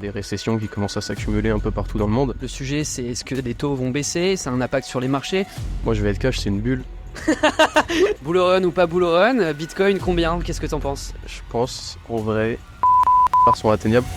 des récessions qui commencent à s'accumuler un peu partout dans le monde. Le sujet, c'est est-ce que les taux vont baisser? Ça a un impact sur les marchés? Moi, je vais être cash, c'est une bulle. Bull run ou pas bull run, Bitcoin combien? Qu'est-ce que t'en penses? Je pense, en vrai, sont atteignables.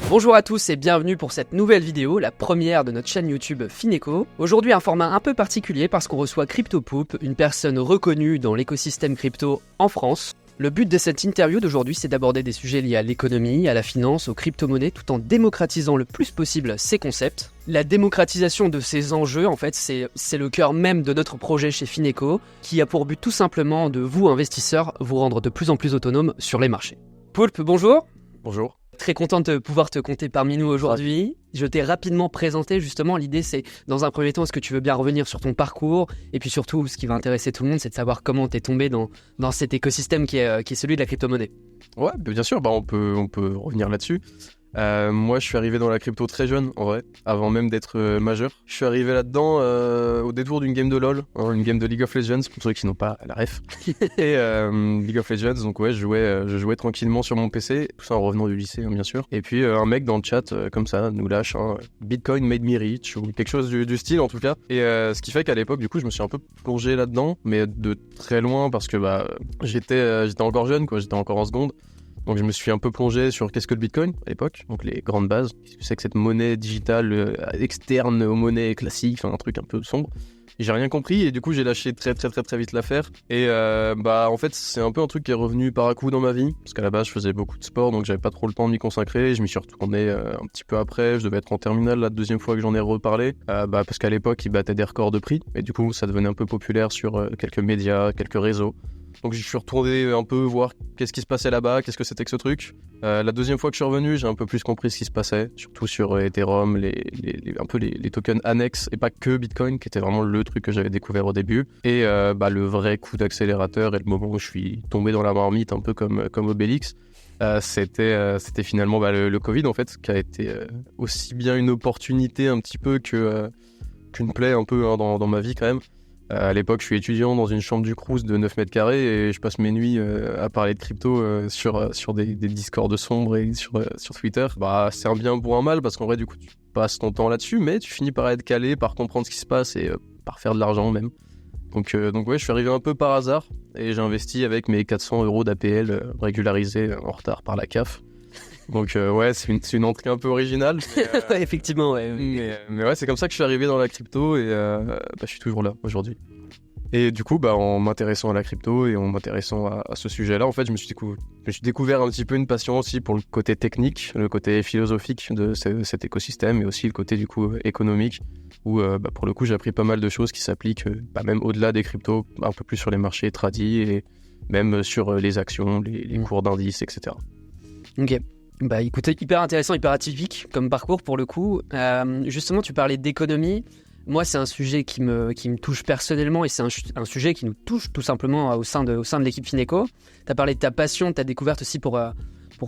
Bonjour à tous et bienvenue pour cette nouvelle vidéo, la première de notre chaîne YouTube Fineco. Aujourd'hui un format un peu particulier parce qu'on reçoit CryptoPoop, une personne reconnue dans l'écosystème crypto en France. Le but de cette interview d'aujourd'hui, c'est d'aborder des sujets liés à l'économie, à la finance, aux crypto-monnaies, tout en démocratisant le plus possible ces concepts. La démocratisation de ces enjeux, en fait, c'est le cœur même de notre projet chez Fineco, qui a pour but tout simplement de vous, investisseurs, vous rendre de plus en plus autonome sur les marchés. Poulpe, bonjour. Bonjour. Très content de pouvoir te compter parmi nous aujourd'hui. Je t'ai rapidement présenté, justement, l'idée c'est, dans un premier temps, est-ce que tu veux bien revenir sur ton parcours? Et puis surtout, ce qui va intéresser tout le monde, c'est de savoir comment t'es tombé dans cet écosystème qui est celui de la crypto-monnaie. Ouais, bien sûr, on peut revenir là-dessus. Moi, je suis arrivé dans la crypto très jeune, en vrai, avant même d'être majeur. Je suis arrivé là-dedans au détour d'une game de LoL, une game de League of Legends, pour ceux qui n'ont pas la ref. Et League of Legends, donc ouais, je jouais tranquillement sur mon PC, tout ça en revenant du lycée, bien sûr. Et puis un mec dans le chat, comme ça, nous lâche Bitcoin made me rich, ou quelque chose du style en tout cas. Et ce qui fait qu'à l'époque, du coup, je me suis un peu plongé là-dedans, mais de très loin, parce que j'étais encore jeune, quoi, j'étais encore en seconde. Donc je me suis un peu plongé sur qu'est-ce que le Bitcoin à l'époque, donc les grandes bases, qu'est-ce que c'est que cette monnaie digitale externe aux monnaies classiques, enfin un truc un peu sombre. Et j'ai rien compris et du coup j'ai lâché très vite l'affaire. Et en fait c'est un peu un truc qui est revenu par à coup dans ma vie, parce qu'à la base je faisais beaucoup de sport donc j'avais pas trop le temps de m'y consacrer. Je m'y suis retourné un petit peu après, je devais être en terminale la deuxième fois que j'en ai reparlé, parce qu'à l'époque ils battaient des records de prix et du coup ça devenait un peu populaire sur quelques médias, quelques réseaux. Donc je suis retourné un peu voir qu'est-ce qui se passait là-bas, qu'est-ce que c'était que ce truc. La deuxième fois que je suis revenu, j'ai un peu plus compris ce qui se passait, surtout sur Ethereum, les tokens annexes et pas que Bitcoin, qui était vraiment le truc que j'avais découvert au début. Et le vrai coup d'accélérateur et le moment où je suis tombé dans la marmite, un peu comme Obélix, c'était finalement le Covid en fait, qui a été aussi bien une opportunité un petit peu qu'une plaie un peu dans ma vie quand même. À l'époque, je suis étudiant dans une chambre du Crous de 9 mètres carrés et je passe mes nuits à parler de crypto sur des Discord sombres et sur Twitter. C'est un bien pour un mal parce qu'en vrai, du coup, tu passes ton temps là-dessus, mais tu finis par être calé, par comprendre ce qui se passe et par faire de l'argent même. Donc ouais, je suis arrivé un peu par hasard et j'ai investi avec mes 400 € d'APL régularisés en retard par la CAF. Donc ouais, c'est une entrée un peu originale. Mais, effectivement, ouais. Mais ouais, c'est comme ça que je suis arrivé dans la crypto et je suis toujours là aujourd'hui. Et du coup, en m'intéressant à la crypto et en m'intéressant à ce sujet-là, en fait, je me suis découvert un petit peu une passion aussi pour le côté technique, le côté philosophique de cet écosystème et aussi le côté du coup économique où pour le coup, j'ai appris pas mal de choses qui s'appliquent même au-delà des cryptos, un peu plus sur les marchés tradis et même sur les actions, les cours d'indices, etc. Ok. Écoutez, hyper intéressant, hyper atypique comme parcours pour le coup. Justement, tu parlais d'économie. Moi, c'est un sujet qui me touche personnellement et c'est un sujet qui nous touche tout simplement au sein de l'équipe Fineco. Tu as parlé de ta passion, de ta découverte aussi pour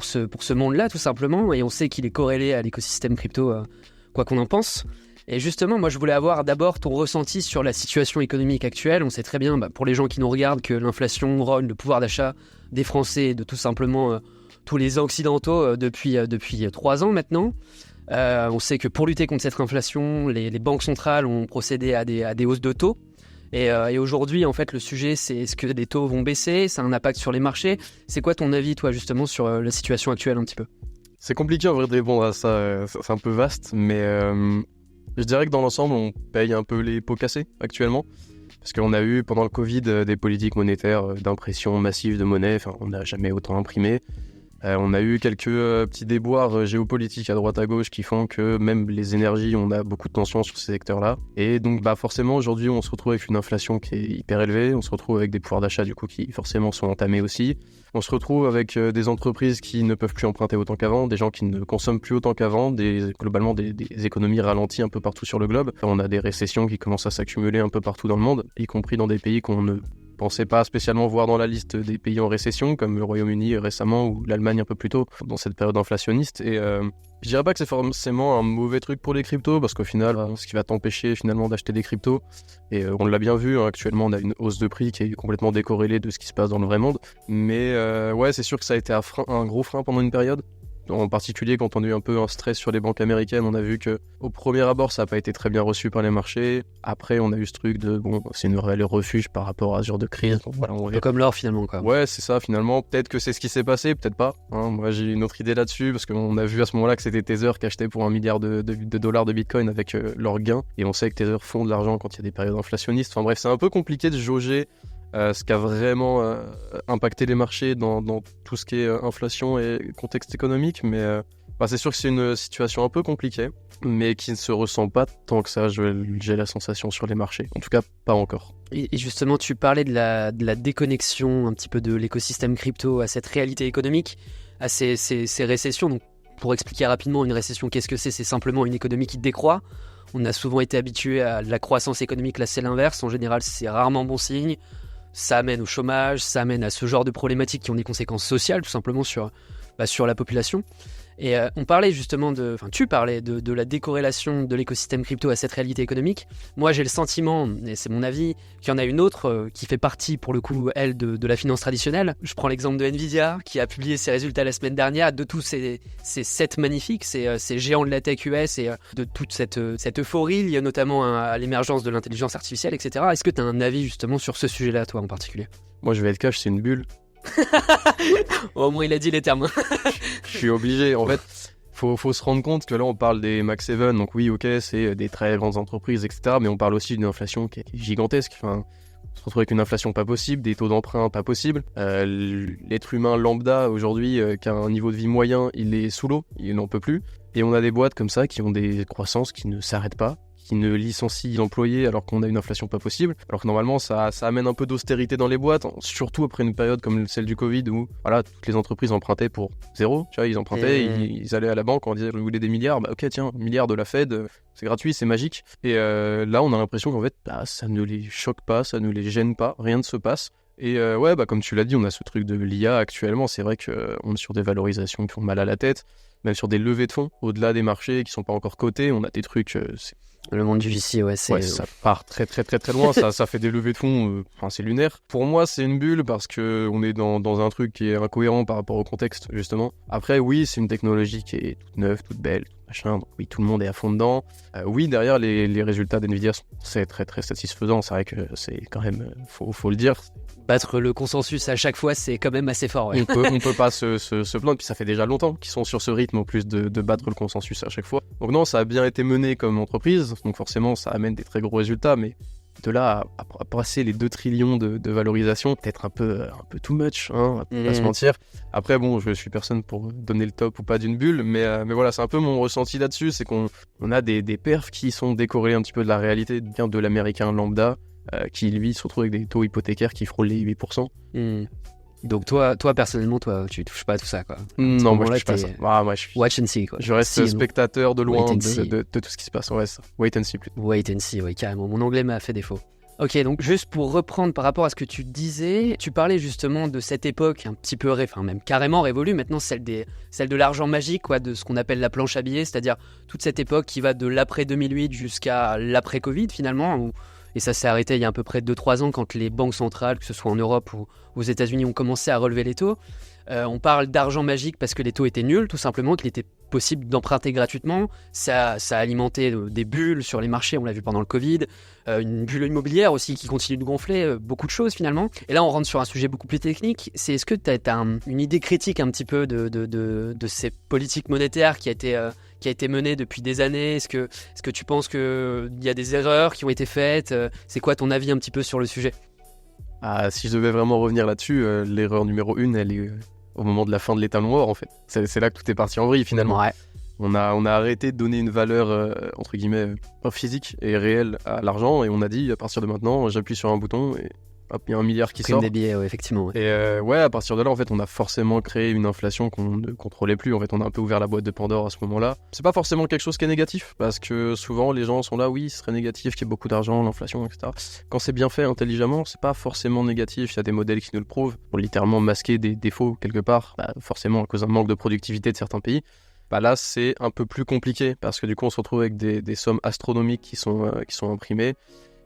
ce monde-là, tout simplement. Et on sait qu'il est corrélé à l'écosystème crypto, quoi qu'on en pense. Et justement, moi, je voulais avoir d'abord ton ressenti sur la situation économique actuelle. On sait très bien, pour les gens qui nous regardent, que l'inflation rogne le pouvoir d'achat des Français et de tout simplement tous les Occidentaux depuis 3 ans maintenant. On sait que pour lutter contre cette inflation, les banques centrales ont procédé à des hausses de taux. Et aujourd'hui, en fait, le sujet, c'est est-ce que les taux vont baisser? Ça a un impact sur les marchés. C'est quoi ton avis, toi, justement, sur la situation actuelle un petit peu? C'est compliqué, en vrai, de répondre à ça. C'est un peu vaste, mais je dirais que dans l'ensemble, on paye un peu les pots cassés actuellement. Parce qu'on a eu, pendant le Covid, des politiques monétaires d'impression massive de monnaie. Enfin, on n'a jamais autant imprimé. On a eu quelques petits déboires géopolitiques à droite à gauche qui font que même les énergies, on a beaucoup de tensions sur ces secteurs-là. Et donc forcément aujourd'hui on se retrouve avec une inflation qui est hyper élevée, on se retrouve avec des pouvoirs d'achat du coup qui forcément sont entamés aussi. On se retrouve avec des entreprises qui ne peuvent plus emprunter autant qu'avant, des gens qui ne consomment plus autant qu'avant, globalement des économies ralenties un peu partout sur le globe. On a des récessions qui commencent à s'accumuler un peu partout dans le monde, y compris dans des pays qu'on ne pensais pas spécialement voir dans la liste des pays en récession, comme le Royaume-Uni récemment ou l'Allemagne un peu plus tôt, dans cette période inflationniste. Et je dirais pas que c'est forcément un mauvais truc pour les cryptos, parce qu'au final, ce qui va t'empêcher finalement d'acheter des cryptos, et on l'a bien vu, actuellement on a une hausse de prix qui est complètement décorrélée de ce qui se passe dans le vrai monde. Mais ouais, c'est sûr que ça a été un gros frein pendant une période. En particulier, quand on a eu un peu un stress sur les banques américaines, on a vu que au premier abord, ça n'a pas été très bien reçu par les marchés. Après, on a eu ce truc de, c'est une valeur refuge par rapport à ce genre de crise. Donc, voilà, Un peu comme l'or finalement, quoi. Ouais, c'est ça, finalement. Peut-être que c'est ce qui s'est passé, peut-être pas. Hein. Moi, j'ai une autre idée là-dessus, parce qu'on a vu à ce moment-là que c'était Tether qui achetait pour $1 milliard de dollars de Bitcoin avec leur gain. Et on sait que Tether font de l'argent quand il y a des périodes inflationnistes. Enfin bref, c'est un peu compliqué de jauger ce qui a vraiment impacté les marchés dans tout ce qui est inflation et contexte économique. Mais c'est sûr que c'est une situation un peu compliquée, mais qui ne se ressent pas tant que ça, j'ai la sensation, sur les marchés. En tout cas, pas encore. Et justement, tu parlais de la déconnexion un petit peu de l'écosystème crypto à cette réalité économique, à ces récessions. Donc, pour expliquer rapidement, une récession, qu'est-ce que c'est ? C'est simplement une économie qui décroît. On a souvent été habitué à la croissance économique, là c'est l'inverse. En général, c'est rarement bon signe. Ça amène au chômage, ça amène à ce genre de problématiques qui ont des conséquences sociales, tout simplement sur la population. Et on parlait justement tu parlais de la décorrélation de l'écosystème crypto à cette réalité économique. Moi, j'ai le sentiment, et c'est mon avis, qu'il y en a une autre qui fait partie, pour le coup, elle, de la finance traditionnelle. Je prends l'exemple de Nvidia, qui a publié ses résultats la semaine dernière, de tous ces sets magnifiques, ces géants de la tech US, et de toute cette euphorie liée notamment à l'émergence de l'intelligence artificielle, etc. Est-ce que tu as un avis justement sur ce sujet-là, toi, en particulier ? Moi, je vais être cash, c'est une bulle. Au moins, il a dit les termes. Je suis obligé. En fait, faut se rendre compte que là, on parle des Max 7. Donc oui, ok, c'est des très grandes entreprises, etc. Mais on parle aussi d'une inflation qui est gigantesque. Enfin, on se retrouve avec une inflation pas possible, des taux d'emprunt pas possibles. L'être humain lambda, aujourd'hui, qui a un niveau de vie moyen, il est sous l'eau, il n'en peut plus. Et on a des boîtes comme ça qui ont des croissances qui ne s'arrêtent pas, qui ne licencient l'employé alors qu'on a une inflation pas possible. Alors que normalement, ça amène un peu d'austérité dans les boîtes, surtout après une période comme celle du Covid où toutes les entreprises empruntaient pour zéro. Tu vois, ils empruntaient, ils allaient à la banque en disant vous voulez des milliards, ok tiens, milliards de la Fed, c'est gratuit, c'est magique. Et là, on a l'impression qu'en fait, ça ne les choque pas, ça ne les gêne pas, rien ne se passe. Et comme tu l'as dit, on a ce truc de l'IA actuellement. C'est vrai qu'on est sur des valorisations qui font mal à la tête, même sur des levées de fonds au-delà des marchés qui sont pas encore cotés. On a des trucs. Le monde du VC, ça part très très très très loin. ça fait des levées de fonds, c'est lunaire. Pour moi, c'est une bulle parce que on est dans un truc qui est incohérent par rapport au contexte, justement. Après, oui, c'est une technologie qui est toute neuve, toute belle, machin. Donc oui, tout le monde est à fond dedans. Oui, derrière, les résultats d'NVIDIA sont très très satisfaisants. C'est vrai que c'est quand même, faut le dire. Battre le consensus à chaque fois, c'est quand même assez fort. Ouais. On peut pas se plaindre, puis ça fait déjà longtemps qu'ils sont sur ce rythme en plus de battre le consensus à chaque fois. Donc non, ça a bien été mené comme entreprise, donc forcément ça amène des très gros résultats, mais de là à passer les 2 trillions de valorisation, peut-être un peu too much, hein, on va pas se mentir. Après je suis personne pour donner le top ou pas d'une bulle, mais voilà, c'est un peu mon ressenti là-dessus, c'est qu'on a des perfs qui sont décorrélés un petit peu de la réalité de l'américain lambda, qui lui se retrouve avec des taux hypothécaires qui frôlent les 8%. Donc toi personnellement, tu touches pas à tout ça, quoi. Non, moi je touche pas à ça. Moi, watch and see, quoi. Je reste spectateur de loin de tout ce qui se passe. Ouais, ça. Wait and see plutôt. Wait and see, oui, carrément. Mon anglais m'a fait défaut. Ok, donc juste pour reprendre par rapport à ce que tu disais, tu parlais justement de cette époque un petit peu, même carrément révolue, maintenant celle de l'argent magique, quoi, de ce qu'on appelle la planche à billets, c'est-à-dire toute cette époque qui va de l'après 2008 jusqu'à l'après Covid finalement, et ça s'est arrêté il y a à peu près 2-3 ans quand les banques centrales, que ce soit en Europe ou aux États-Unis, ont commencé à relever les taux. On parle d'argent magique parce que les taux étaient nuls, tout simplement, qu'il était possible d'emprunter gratuitement. Ça a alimenté des bulles sur les marchés, on l'a vu pendant le Covid. Une bulle immobilière aussi qui continue de gonfler, beaucoup de choses finalement. Et là, on rentre sur un sujet beaucoup plus technique. Est-ce que tu as une idée critique un petit peu de ces politiques monétaires qui a été menée depuis des années? Est-ce que tu penses qu'il y a des erreurs qui ont été faites? C'est quoi ton avis un petit peu sur le sujet? Si je devais vraiment revenir là-dessus, l'erreur numéro 1, elle est au moment de la fin de l'état noir, en fait. C'est là que tout est parti en vrille, finalement. Ouais. On a arrêté de donner une valeur, entre guillemets, physique et réelle à l'argent, et on a dit, à partir de maintenant, j'appuie sur un bouton, et hop, il y a 1 milliard qui sort. Des billets, ouais, effectivement. Ouais. Et à partir de là, en fait, on a forcément créé une inflation qu'on ne contrôlait plus. En fait, on a un peu ouvert la boîte de Pandore à ce moment-là. C'est pas forcément quelque chose qui est négatif, parce que souvent, les gens sont là, oui, ce serait négatif qu'il y ait beaucoup d'argent, l'inflation, etc. Quand c'est bien fait intelligemment, c'est pas forcément négatif. Il y a des modèles qui nous le prouvent, pour littéralement masquer des défauts quelque part, forcément à cause d'un manque de productivité de certains pays. Là, c'est un peu plus compliqué, parce que du coup, on se retrouve avec des sommes astronomiques qui sont imprimées,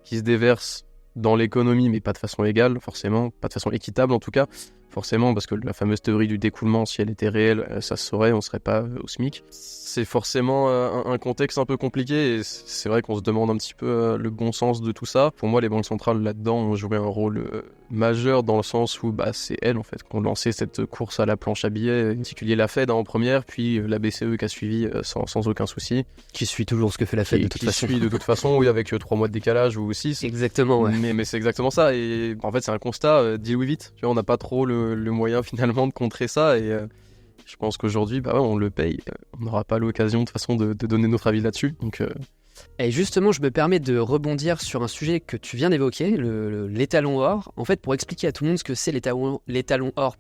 qui se déversent dans l'économie, mais pas de façon égale, forcément, pas de façon équitable en tout cas. forcément, parce que la fameuse théorie du découlement, si elle était réelle, ça se saurait, on serait pas au SMIC. C'est forcément un contexte un peu compliqué et c'est vrai qu'on se demande un petit peu le bon sens de tout ça. Pour moi, les banques centrales là-dedans ont joué un rôle majeur dans le sens où c'est elles en fait qui ont lancé cette course à la planche à billets, en particulier la Fed en première, puis la BCE qui a suivi sans aucun souci. Qui suit toujours ce que fait la Fed de toute façon. Qui suit de toute façon, oui, avec 3 mois de décalage ou 6. Exactement, ouais. Mais c'est exactement ça. Et en fait, c'est un constat, deal with it. Tu vois, on n'a pas trop le moyen finalement de contrer ça. Et je pense qu'aujourd'hui, on le paye. On n'aura pas l'occasion de toute façon de donner notre avis là-dessus. Donc, Et justement, je me permets de rebondir sur un sujet que tu viens d'évoquer, l'étalon or. En fait, pour expliquer à tout le monde ce que c'est l'étalon or,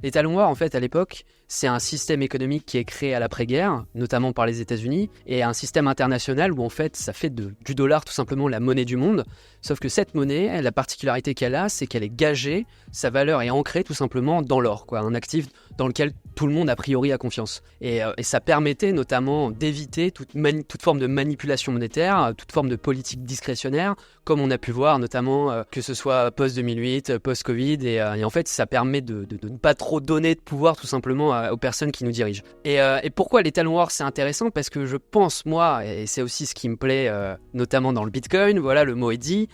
l'étalon or, en fait, à l'époque, c'est un système économique qui est créé à l'après-guerre, notamment par les États-Unis, et un système international où, en fait, ça fait du dollar tout simplement la monnaie du monde. Sauf que cette monnaie, la particularité qu'elle a, c'est qu'elle est gagée, sa valeur est ancrée tout simplement dans l'or, un actif dans lequel tout le monde a priori a confiance. Et ça permettait notamment d'éviter toute forme de manipulation monétaire, toute forme de politique discrétionnaire, comme on a pu voir notamment que ce soit post-2008, post-Covid, et en fait ça permet de ne pas trop donner de pouvoir tout simplement aux personnes qui nous dirigent. Et pourquoi l'étalon or c'est intéressant? Parce que je pense, moi, et c'est aussi ce qui me plaît notamment dans le Bitcoin, voilà, le mot est dit,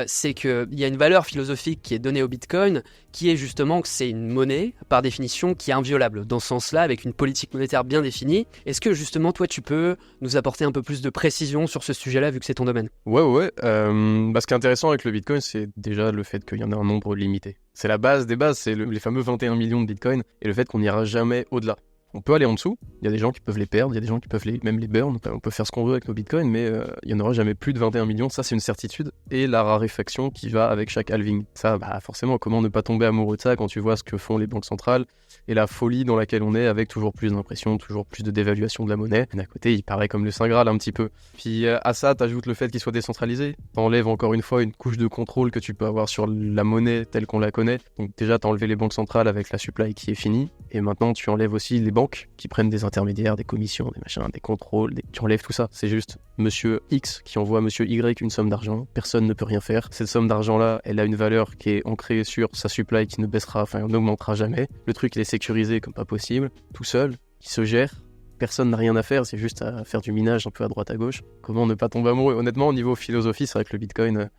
c'est qu'il y a une valeur philosophique qui est donnée au Bitcoin, qui est justement que c'est une monnaie, par définition, qui est inviolable. Dans ce sens-là, avec une politique monétaire bien définie. Est-ce que justement, toi, tu peux nous apporter un peu plus de précision sur ce sujet-là, vu que c'est ton domaine? Ouais. Ce qui est intéressant avec le Bitcoin, c'est déjà le fait qu'il y en ait un nombre limité. C'est la base des bases, c'est les fameux 21 millions de Bitcoin, et le fait qu'on n'ira jamais au-delà. On peut aller en dessous, il y a des gens qui peuvent les perdre, il y a des gens qui peuvent même les burn, on peut faire ce qu'on veut avec nos bitcoins, mais il n'y en aura jamais plus de 21 millions, ça c'est une certitude, et la raréfaction qui va avec chaque halving. Ça, forcément, comment ne pas tomber amoureux de ça quand tu vois ce que font les banques centrales, et la folie dans laquelle on est avec toujours plus d'impression, toujours plus de dévaluation de la monnaie. D'un côté, il paraît comme le Saint Graal un petit peu. Puis à ça, t'ajoutes le fait qu'il soit décentralisé, t'enlèves encore une fois une couche de contrôle que tu peux avoir sur la monnaie telle qu'on la connaît. Donc déjà, t'as enlevé les banques centrales avec la supply qui est finie, et maintenant tu enlèves aussi les banques qui prennent des intermédiaires, des commissions, des machins, des contrôles, tu enlèves tout ça. C'est juste monsieur X qui envoie monsieur Y une somme d'argent, personne ne peut rien faire. Cette somme d'argent-là, elle a une valeur qui est ancrée sur sa supply qui ne baissera, n'augmentera jamais. Le truc, il est sécurisé comme pas possible, tout seul, qui se gère. Personne n'a rien à faire, c'est juste à faire du minage un peu à droite à gauche. Comment ne pas tomber amoureux? Honnêtement, au niveau philosophie, c'est vrai que le Bitcoin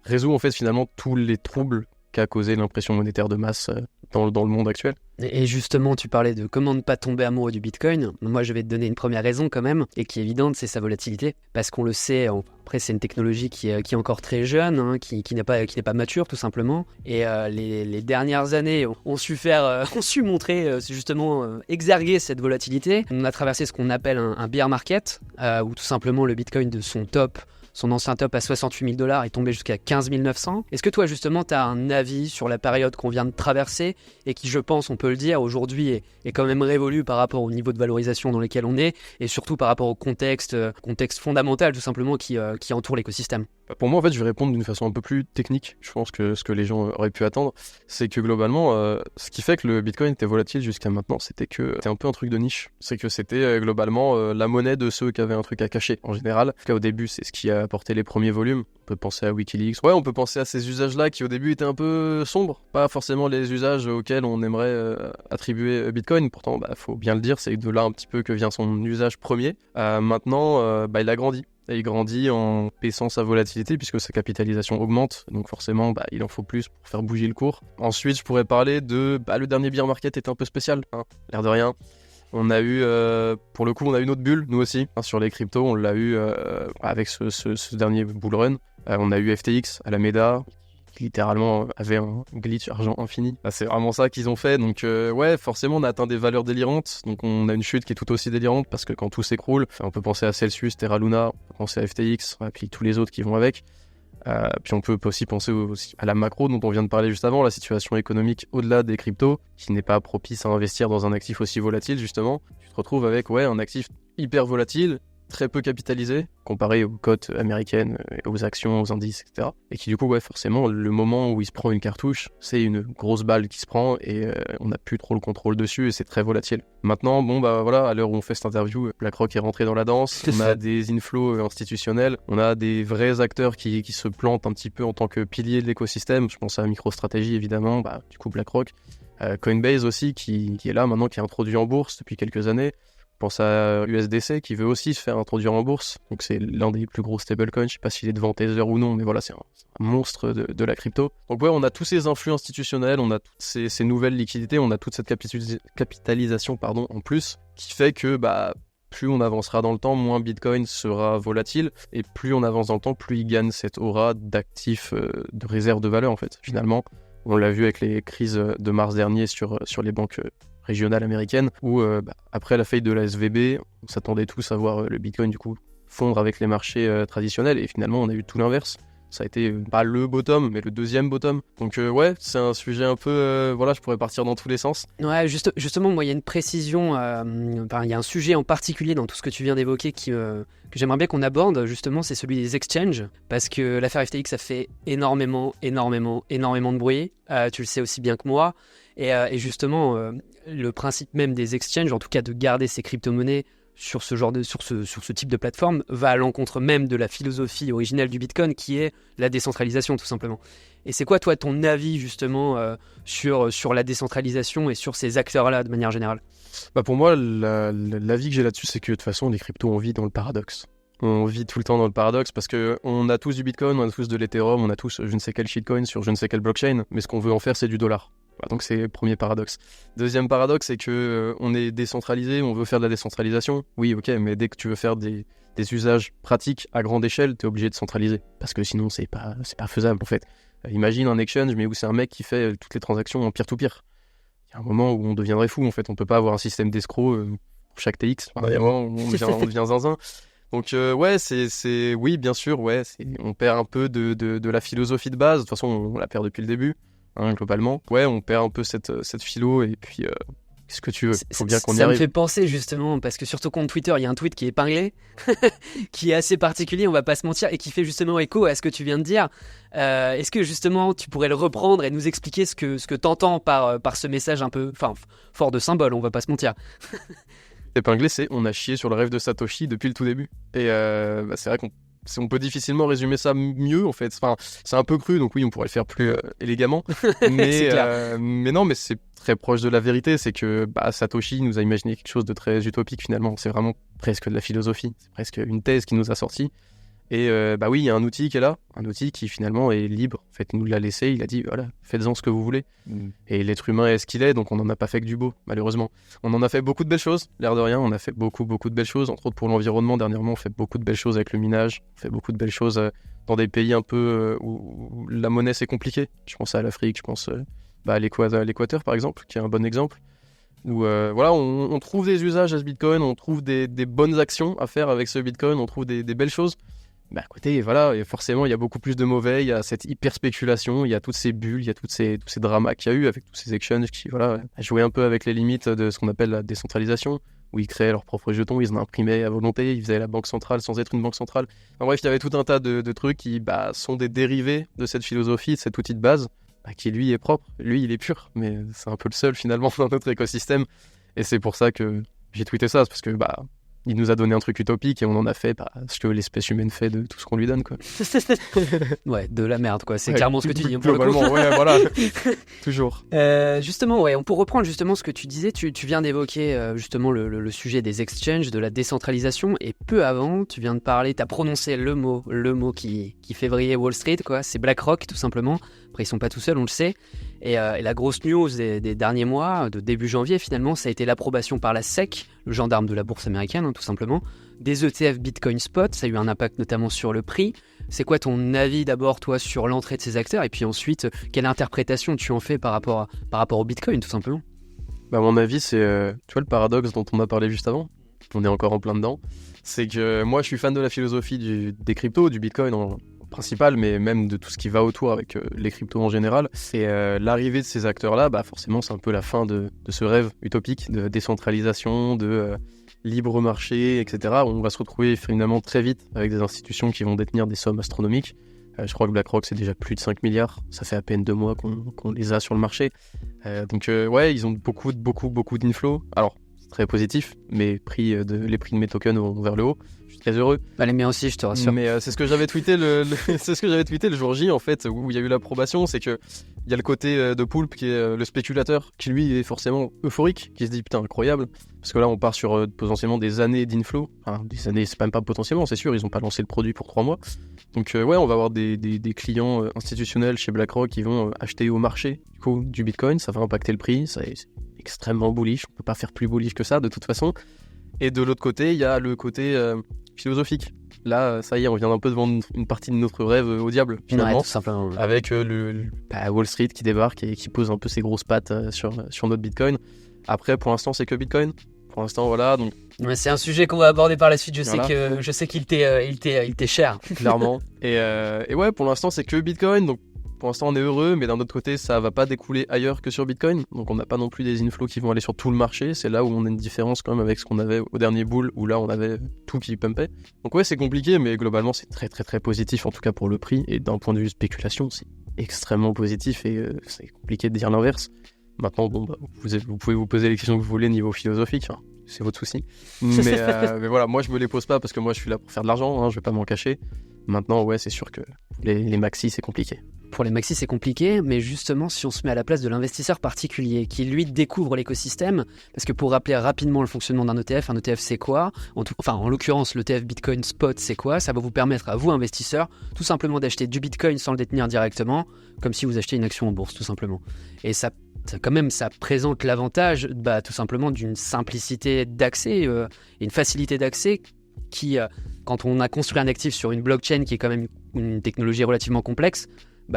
résout en fait finalement tous les troubles qu'a causé l'impression monétaire de masse dans le monde actuel. Et justement, tu parlais de comment ne pas tomber amoureux du Bitcoin. Moi, je vais te donner une première raison quand même, et qui est évidente, c'est sa volatilité. Parce qu'on le sait, après c'est une technologie qui est encore très jeune, qui n'est pas mature tout simplement. Et les dernières années ont su montrer, justement, exerguer cette volatilité. On a traversé ce qu'on appelle un bear market, où tout simplement le Bitcoin de son ancien top à 68 000 $ est tombé jusqu'à 15 900. Est-ce que toi, justement, tu as un avis sur la période qu'on vient de traverser et qui, je pense, on peut le dire, aujourd'hui est quand même révolue par rapport au niveau de valorisation dans lequel on est et surtout par rapport au contexte fondamental, tout simplement, qui entoure l'écosystème? Pour moi, en fait, je vais répondre d'une façon un peu plus technique. Je pense que ce que les gens auraient pu attendre, c'est que globalement, ce qui fait que le Bitcoin était volatile jusqu'à maintenant, c'était que c'était un peu un truc de niche. C'est que c'était globalement la monnaie de ceux qui avaient un truc à cacher. En général, en tout cas au début, c'est ce qui a apporté les premiers volumes. On peut penser à Wikileaks. Ouais, on peut penser à ces usages-là qui au début étaient un peu sombres. Pas forcément les usages auxquels on aimerait attribuer Bitcoin. Pourtant, faut bien le dire, c'est de là un petit peu que vient son usage premier. Maintenant, il a grandi. Et il grandit en baissant sa volatilité puisque sa capitalisation augmente, donc forcément il en faut plus pour faire bouger le cours. Ensuite, je pourrais parler de le dernier bear market est un peu spécial, l'air de rien. On a eu, pour le coup, on a eu une autre bulle, nous aussi, sur les cryptos, on l'a eu avec ce dernier bull run. On a eu FTX, Alameda, qui littéralement avait un glitch argent infini. C'est vraiment ça qu'ils ont fait, donc forcément on a atteint des valeurs délirantes, donc on a une chute qui est tout aussi délirante, parce que quand tout s'écroule, on peut penser à Celsius, Terra Luna, on peut penser à FTX, et puis tous les autres qui vont avec. Puis on peut aussi penser à la macro dont on vient de parler juste avant, la situation économique au-delà des cryptos, qui n'est pas propice à investir dans un actif aussi volatile justement. Tu te retrouves avec un actif hyper volatile, très peu capitalisé comparé aux cotes américaines, aux actions, aux indices, etc. Et qui du coup, forcément, le moment où il se prend une cartouche, c'est une grosse balle qui se prend et on n'a plus trop le contrôle dessus et c'est très volatile. Maintenant, à l'heure où on fait cette interview, BlackRock est rentré dans la danse, on a des inflows institutionnels, on a des vrais acteurs qui se plantent un petit peu en tant que piliers de l'écosystème. Je pense à MicroStrategy évidemment, du coup BlackRock. Coinbase aussi qui est là maintenant, qui est introduit en bourse depuis quelques années. Je pense à USDC qui veut aussi se faire introduire en bourse. Donc c'est l'un des plus gros stablecoins. Je sais pas s'il est devant Tether ou non, mais voilà, c'est un monstre de la crypto. Donc on a tous ces influx institutionnels, on a toutes ces nouvelles liquidités, on a toute cette capitalisation en plus, qui fait que plus on avancera dans le temps, moins Bitcoin sera volatile, et plus on avance dans le temps, plus il gagne cette aura d'actifs, de réserve de valeur en fait. Finalement, on l'a vu avec les crises de mars dernier sur les banques régionales américaines, où après la faillite de la SVB, on s'attendait tous à voir le Bitcoin du coup fondre avec les marchés traditionnels, et finalement on a eu tout l'inverse. Ça a été pas le bottom, mais le deuxième bottom. Donc c'est un sujet un peu... je pourrais partir dans tous les sens. Ouais, justement, moi, il y a une précision, il y a un sujet en particulier dans tout ce que tu viens d'évoquer que j'aimerais bien qu'on aborde, justement, c'est celui des exchanges, parce que l'affaire FTX, ça fait énormément de bruit, tu le sais aussi bien que moi, et justement, le principe même des exchanges, en tout cas de garder ces crypto-monnaies sur ce type de plateforme, va à l'encontre même de la philosophie originelle du Bitcoin, qui est la décentralisation, tout simplement. Et c'est quoi, toi, ton avis, justement, sur la décentralisation et sur ces acteurs-là, de manière générale ? Pour moi, l'avis que j'ai là-dessus, c'est que de toute façon, les cryptos, on vit dans le paradoxe. On vit tout le temps dans le paradoxe parce qu'on a tous du Bitcoin, on a tous de l'Ethereum, on a tous je ne sais quel shitcoin sur je ne sais quelle blockchain, mais ce qu'on veut en faire, c'est du dollar. Voilà, donc c'est le premier paradoxe. Deuxième paradoxe, c'est que on est décentralisé, on veut faire de la décentralisation. Oui, ok, mais dès que tu veux faire des usages pratiques à grande échelle, t'es obligé de centraliser. Parce que sinon, c'est pas faisable, en fait. Imagine un exchange, mais où c'est un mec qui fait toutes les transactions en peer-to-peer. Il y a un moment où on deviendrait fou, en fait. On peut pas avoir un système d'escroc pour chaque TX. Il y a un moment où on devient zinzin. Donc oui, bien sûr, on perd un peu de la philosophie de base. De toute façon, on la perd depuis le début. Globalement, on perd un peu cette philo, et puis qu'est-ce que tu veux, faut bien qu'on y arrive. Ça me fait penser justement, parce que sur ton compte Twitter, il y a un tweet qui est épinglé, qui est assez particulier, on va pas se mentir, et qui fait justement écho à ce que tu viens de dire. Est-ce que justement tu pourrais le reprendre et nous expliquer ce que t'entends par ce message un peu, fort de symbole, on va pas se mentir. Épinglé, c'est on a chié sur le rêve de Satoshi depuis le tout début. Et c'est vrai qu'on peut difficilement résumer ça mieux, en fait. Enfin, c'est un peu cru, donc oui, on pourrait le faire plus élégamment. Mais, mais non, mais c'est très proche de la vérité. C'est que Satoshi nous a imaginé quelque chose de très utopique, finalement. C'est vraiment presque de la philosophie. C'est presque une thèse qui nous a sorti. Et oui, il y a un outil qui est là, un outil qui finalement est libre. En fait, il nous l'a laissé, il a dit voilà, faites-en ce que vous voulez. Et l'être humain est ce qu'il est, donc on n'en a pas fait que du beau, malheureusement. On en a fait beaucoup de belles choses, l'air de rien, on a fait beaucoup de belles choses, entre autres pour l'environnement. Dernièrement, on fait beaucoup de belles choses avec le minage, on fait beaucoup de belles choses dans des pays un peu où la monnaie c'est compliqué. Je pense à l'Afrique, je pense à l'Équateur par exemple, qui est un bon exemple. Où on trouve des usages à ce Bitcoin, on trouve des bonnes actions à faire avec ce Bitcoin, on trouve des belles choses. Écoutez, voilà, et forcément, il y a beaucoup plus de mauvais, il y a cette hyper spéculation, il y a toutes ces bulles, il y a tous ces dramas qu'il y a eu avec tous ces exchanges qui, jouaient un peu avec les limites de ce qu'on appelle la décentralisation, où ils créaient leurs propres jetons, ils en imprimaient à volonté, ils faisaient la banque centrale sans être une banque centrale. En bref, il y avait tout un tas de trucs qui sont des dérivés de cette philosophie, de cet outil de base, qui lui est propre, lui il est pur, mais c'est un peu le seul finalement dans notre écosystème. Et c'est pour ça que j'ai tweeté ça, parce que il nous a donné un truc utopique et on en a fait ce que l'espèce humaine fait de tout ce qu'on lui donne, quoi. Ouais, de la merde, quoi. C'est clairement ce que tu dis. Globalement, voilà. Toujours. Justement, on peut reprendre justement ce que tu disais. Tu viens d'évoquer justement le sujet des exchanges, de la décentralisation. Et peu avant, tu viens de parler, tu as prononcé le mot qui fait vriller Wall Street, quoi. C'est BlackRock, tout simplement. Après, ils sont pas tout seuls, on le sait. Et la grosse news des derniers mois, de début janvier finalement, ça a été l'approbation par la SEC, le gendarme de la bourse américaine, tout simplement, des ETF Bitcoin Spot. Ça a eu un impact notamment sur le prix. C'est quoi ton avis d'abord, toi, sur l'entrée de ces acteurs, et puis ensuite, quelle interprétation tu en fais par rapport au Bitcoin, tout simplement? Mon avis, c'est, tu vois, le paradoxe dont on a parlé juste avant, on est encore en plein dedans, c'est que moi, je suis fan de la philosophie des cryptos, du Bitcoin en principal, mais même de tout ce qui va autour avec les cryptos en général. Et l'arrivée de ces acteurs-là, forcément, c'est un peu la fin de ce rêve utopique de décentralisation, de libre marché, etc., on va se retrouver finalement très vite avec des institutions qui vont détenir des sommes astronomiques. Je crois que BlackRock, c'est déjà plus de 5 milliards. Ça fait à peine 2 mois qu'on les a sur le marché. Donc, ouais, ils ont beaucoup d'inflow. Alors, c'est très positif, mais les prix de mes tokens vont vers le haut. Je suis très heureux. Les miens aussi, je te rassure. Mais c'est ce que j'avais tweeté c'est ce que j'avais tweeté le jour J, en fait, où il y a eu l'approbation. C'est que il y a le côté de Poulpe qui est le spéculateur, qui lui est forcément euphorique, qui se dit putain, incroyable. Parce que là, on part sur potentiellement des années d'inflow. Enfin, des années, c'est même pas potentiellement, c'est sûr, ils ont pas lancé le produit pour 3 mois. Donc, ouais, on va avoir des clients institutionnels chez BlackRock qui vont acheter au marché du Bitcoin. Ça va impacter le prix. C'est extrêmement bullish. On peut pas faire plus bullish que ça, de toute façon. Et de l'autre côté, il y a le côté philosophique. Là, ça y est, on vient un peu de vendre une partie de notre rêve au diable, finalement. Ouais, tout simplement. Avec Wall Street qui débarque et qui pose un peu ses grosses pattes sur notre Bitcoin. Après, pour l'instant, c'est que Bitcoin. Pour l'instant, voilà. Donc, mais c'est un sujet qu'on va aborder par la suite. Je voilà. sais qu'il t'est cher. Clairement. Et ouais, pour l'instant, c'est que Bitcoin. Donc, pour l'instant, on est heureux, mais d'un autre côté, ça va pas découler ailleurs que sur Bitcoin. Donc, on n'a pas non plus des inflows qui vont aller sur tout le marché. C'est là où on a une différence quand même avec ce qu'on avait au dernier bull, où là, on avait tout qui pumpait. Donc, ouais, c'est compliqué, mais globalement, c'est très, très, très positif, en tout cas pour le prix. Et d'un point de vue spéculation, c'est extrêmement positif et c'est compliqué de dire l'inverse. Maintenant, bon, vous pouvez vous poser les questions que vous voulez niveau philosophique. Hein. C'est votre souci. Mais voilà, moi, je me les pose pas parce que moi, je suis là pour faire de l'argent. Hein, je vais pas m'en cacher. Maintenant, ouais, c'est sûr que les maxis, c'est compliqué. Pour les maxis, c'est compliqué, mais justement, si on se met à la place de l'investisseur particulier qui, lui, découvre l'écosystème, parce que pour rappeler rapidement le fonctionnement d'un ETF, un ETF, c'est quoi ? En l'occurrence, l'ETF Bitcoin Spot, c'est quoi ? Ça va vous permettre à vous, investisseurs, tout simplement d'acheter du Bitcoin sans le détenir directement, comme si vous achetiez une action en bourse, tout simplement. Et ça présente l'avantage, tout simplement, d'une simplicité d'accès, et une facilité d'accès qui, quand on a construit un actif sur une blockchain qui est quand même une technologie relativement complexe,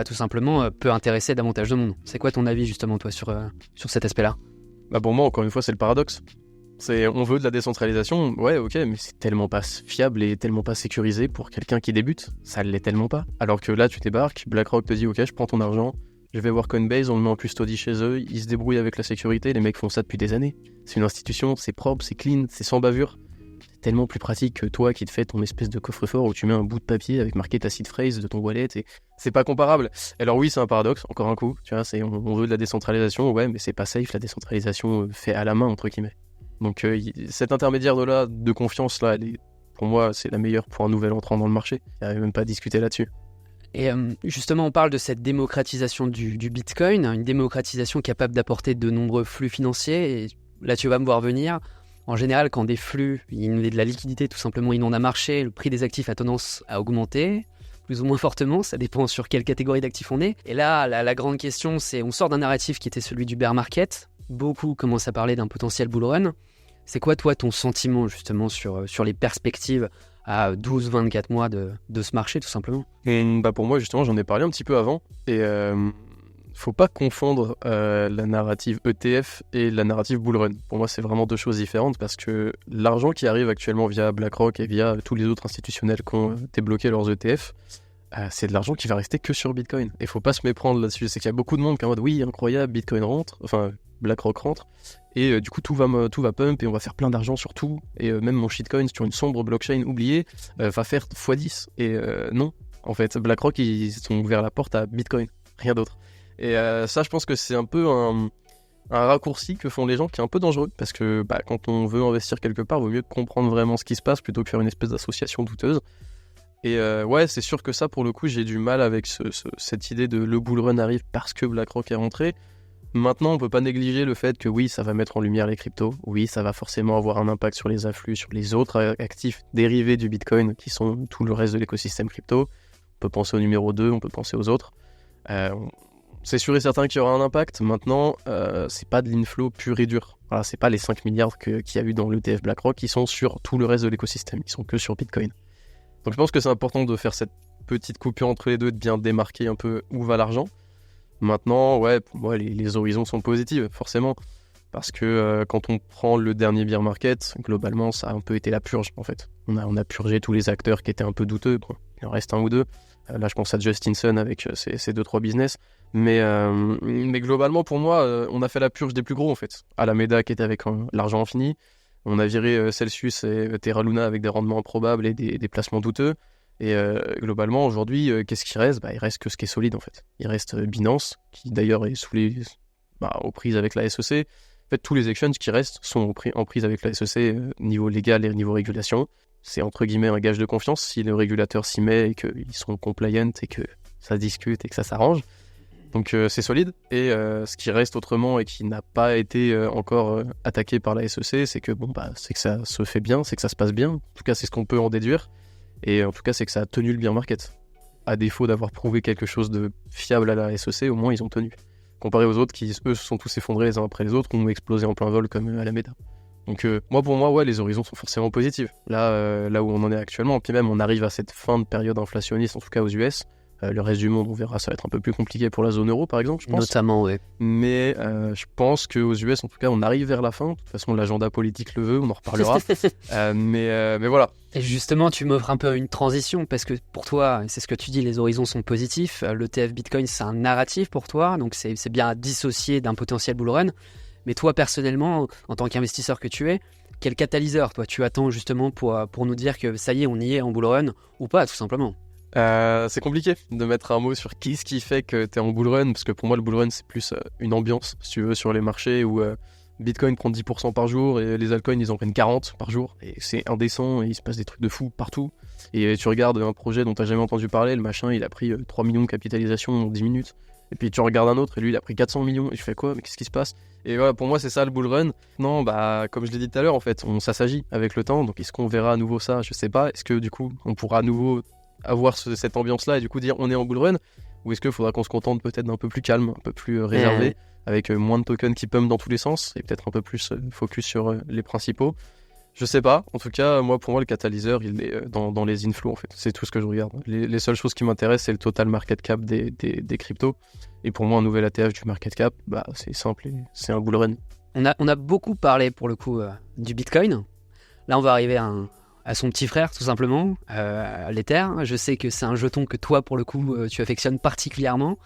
tout simplement peut intéresser davantage de monde. C'est quoi ton avis justement toi sur cet aspect-là ? Pour moi, encore une fois, c'est le paradoxe. On veut de la décentralisation, ouais, ok, mais c'est tellement pas fiable et tellement pas sécurisé pour quelqu'un qui débute. Ça l'est tellement pas. Alors que là, tu débarques, BlackRock te dit, ok, je prends ton argent, je vais voir Coinbase, on le met en custody chez eux, ils se débrouillent avec la sécurité, les mecs font ça depuis des années. C'est une institution, c'est propre, c'est clean, c'est sans bavure. Tellement plus pratique que toi qui te fais ton espèce de coffre-fort où tu mets un bout de papier avec marqué ta seed phrase de ton wallet et c'est pas comparable. Alors oui, c'est un paradoxe, encore un coup, tu vois, on veut de la décentralisation, ouais, mais c'est pas safe, la décentralisation fait à la main, entre guillemets. Donc cet intermédiaire de confiance là, pour moi, c'est la meilleure pour un nouvel entrant dans le marché. Il n'y a même pas à discuter là-dessus. Et justement, on parle de cette démocratisation du Bitcoin, une démocratisation capable d'apporter de nombreux flux financiers, et là tu vas me voir venir. En général, quand des flux, il y a de la liquidité tout simplement inonde un marché, le prix des actifs a tendance à augmenter, plus ou moins fortement, ça dépend sur quelle catégorie d'actifs on est. Et là, la grande question, c'est on sort d'un narratif qui était celui du bear market, beaucoup commencent à parler d'un potentiel bull run. C'est quoi toi ton sentiment justement sur les perspectives à 12-24 mois de ce marché tout simplement ? Pour moi justement, j'en ai parlé un petit peu avant, et faut pas confondre la narrative ETF et la narrative bull run. Pour moi, c'est vraiment deux choses différentes parce que l'argent qui arrive actuellement via BlackRock et via tous les autres institutionnels qui ont débloqué leurs ETF, c'est de l'argent qui va rester que sur Bitcoin. Et faut pas se méprendre là-dessus. C'est qu'il y a beaucoup de monde qui est en mode oui, incroyable, Bitcoin rentre, enfin BlackRock rentre, et du coup tout va pump et on va faire plein d'argent sur tout. Et même mon shitcoin sur une sombre blockchain oubliée va faire x10. Et non, en fait, BlackRock ils ont ouvert la porte à Bitcoin, rien d'autre. Et ça, je pense que c'est un peu un raccourci que font les gens qui est un peu dangereux. Parce que quand on veut investir quelque part, il vaut mieux comprendre vraiment ce qui se passe plutôt que faire une espèce d'association douteuse. Et ouais, c'est sûr que ça, pour le coup, j'ai du mal avec cette idée de le bull run arrive parce que BlackRock est rentré. Maintenant, on peut pas négliger le fait que oui, ça va mettre en lumière les cryptos. Oui, ça va forcément avoir un impact sur les afflux, sur les autres actifs dérivés du Bitcoin qui sont tout le reste de l'écosystème crypto. On peut penser au numéro 2, on peut penser aux autres. C'est sûr et certain qu'il y aura un impact. Maintenant, c'est pas de l'inflow pur et dur. Voilà, c'est pas les 5 milliards qu'il y a eu dans l'ETF BlackRock qui sont sur tout le reste de l'écosystème. Ils sont que sur Bitcoin. Donc je pense que c'est important de faire cette petite coupure entre les deux, de bien démarquer un peu où va l'argent. Maintenant, ouais, pour moi, les horizons sont positifs, forcément. Parce que quand on prend le dernier bear market, globalement, ça a un peu été la purge, en fait. On a purgé tous les acteurs qui étaient un peu douteux. Quoi. Il en reste un ou deux. Là, je pense à Justinson avec ses 2-3 business. Mais globalement, pour moi, on a fait la purge des plus gros, en fait. Alameda qui était avec l'argent infini. On a viré Celsius et Terra Luna avec des rendements improbables et des placements douteux. Et globalement, aujourd'hui, qu'est-ce qui reste? Il reste que ce qui est solide, en fait. Il reste Binance, qui d'ailleurs est aux prises avec la SEC. En fait, tous les exchanges qui restent sont en prise avec la SEC, niveau légal et niveau régulation. C'est entre guillemets un gage de confiance si le régulateur s'y met et qu'ils sont compliant et que ça se discute et que ça s'arrange. Donc c'est solide. Et ce qui reste autrement et qui n'a pas été encore attaqué par la SEC, c'est que c'est que ça se fait bien, c'est que ça se passe bien. En tout cas, c'est ce qu'on peut en déduire. Et en tout cas, c'est que ça a tenu le bear market. À défaut d'avoir prouvé quelque chose de fiable à la SEC, au moins ils ont tenu. Comparé aux autres qui, eux, se sont tous effondrés les uns après les autres, ont explosé en plein vol comme Alameda. Donc pour moi, ouais, les horizons sont forcément positifs. Là où on en est actuellement, puis même on arrive à cette fin de période inflationniste, en tout cas aux US. Le reste du monde, on verra, ça va être un peu plus compliqué pour la zone euro, par exemple, je pense. Notamment, ouais. Mais je pense qu'aux US, en tout cas, on arrive vers la fin. De toute façon, l'agenda politique le veut, on en reparlera. Mais voilà. Et justement, tu m'offres un peu une transition, parce que pour toi, c'est ce que tu dis, les horizons sont positifs. L'ETF Bitcoin, c'est un narratif pour toi, donc c'est bien à dissocier d'un potentiel bull run. Mais toi, personnellement, en tant qu'investisseur que tu es, quel catalyseur, toi, tu attends justement pour nous dire que ça y est, on y est en bull run, ou pas, tout simplement? C'est compliqué de mettre un mot sur qu'est-ce qui fait que t'es en bull run, parce que pour moi le bull run c'est plus une ambiance, si tu veux, sur les marchés où Bitcoin prend 10% par jour et les altcoins ils en prennent 40 par jour, et c'est indécent et il se passe des trucs de fou partout. Et tu regardes un projet dont t'as jamais entendu parler, le machin il a pris 3 millions de capitalisation en 10 minutes, et puis tu regardes un autre et lui il a pris 400 millions, et je fais quoi, mais qu'est-ce qui se passe? Et voilà, pour moi c'est ça le bull run. Non, comme je l'ai dit tout à l'heure, en fait on s'assagit avec le temps, donc est-ce qu'on verra à nouveau ça? Je sais pas. Est-ce que du coup on pourra à nouveau avoir cette ambiance-là et du coup dire on est en bull run, ou est-ce qu'il faudra qu'on se contente peut-être d'un peu plus calme, un peu plus réservé, avec moins de tokens qui pump dans tous les sens et peut-être un peu plus focus sur les principaux? Je sais pas. En tout cas, pour moi le catalyseur il est dans les inflows, en fait. C'est tout ce que je regarde. Les seules choses qui m'intéressent c'est le total market cap des cryptos, et pour moi un nouvel ATH du market cap, c'est simple et c'est un bull run. On a beaucoup parlé pour le coup du Bitcoin. Là on va arriver à son petit frère, tout simplement, l'Ether. Je sais que c'est un jeton que toi, pour le coup, tu affectionnes particulièrement.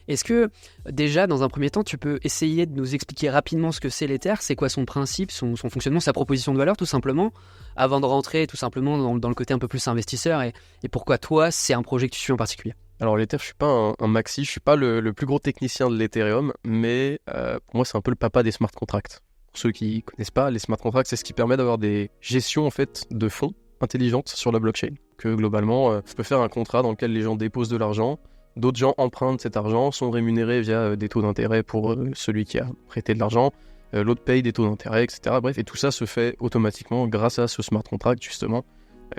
Est-ce que, déjà, dans un premier temps, tu peux essayer de nous expliquer rapidement ce que c'est l'Ether? C'est quoi son principe, son fonctionnement, sa proposition de valeur, tout simplement, avant de rentrer, tout simplement, dans le côté un peu plus investisseur, et pourquoi, toi, c'est un projet que tu suis en particulier? Alors l'Ether, je suis pas un maxi, je suis pas le plus gros technicien de l'Ethereum, mais pour moi, c'est un peu le papa des smart contracts. Pour ceux qui connaissent pas, les smart contracts, c'est ce qui permet d'avoir des gestions en fait de fonds intelligentes sur la blockchain. Que globalement, tu peux faire un contrat dans lequel les gens déposent de l'argent, d'autres gens empruntent cet argent, sont rémunérés via des taux d'intérêt pour celui qui a prêté de l'argent, l'autre paye des taux d'intérêt, etc. Bref, et tout ça se fait automatiquement grâce à ce smart contract justement,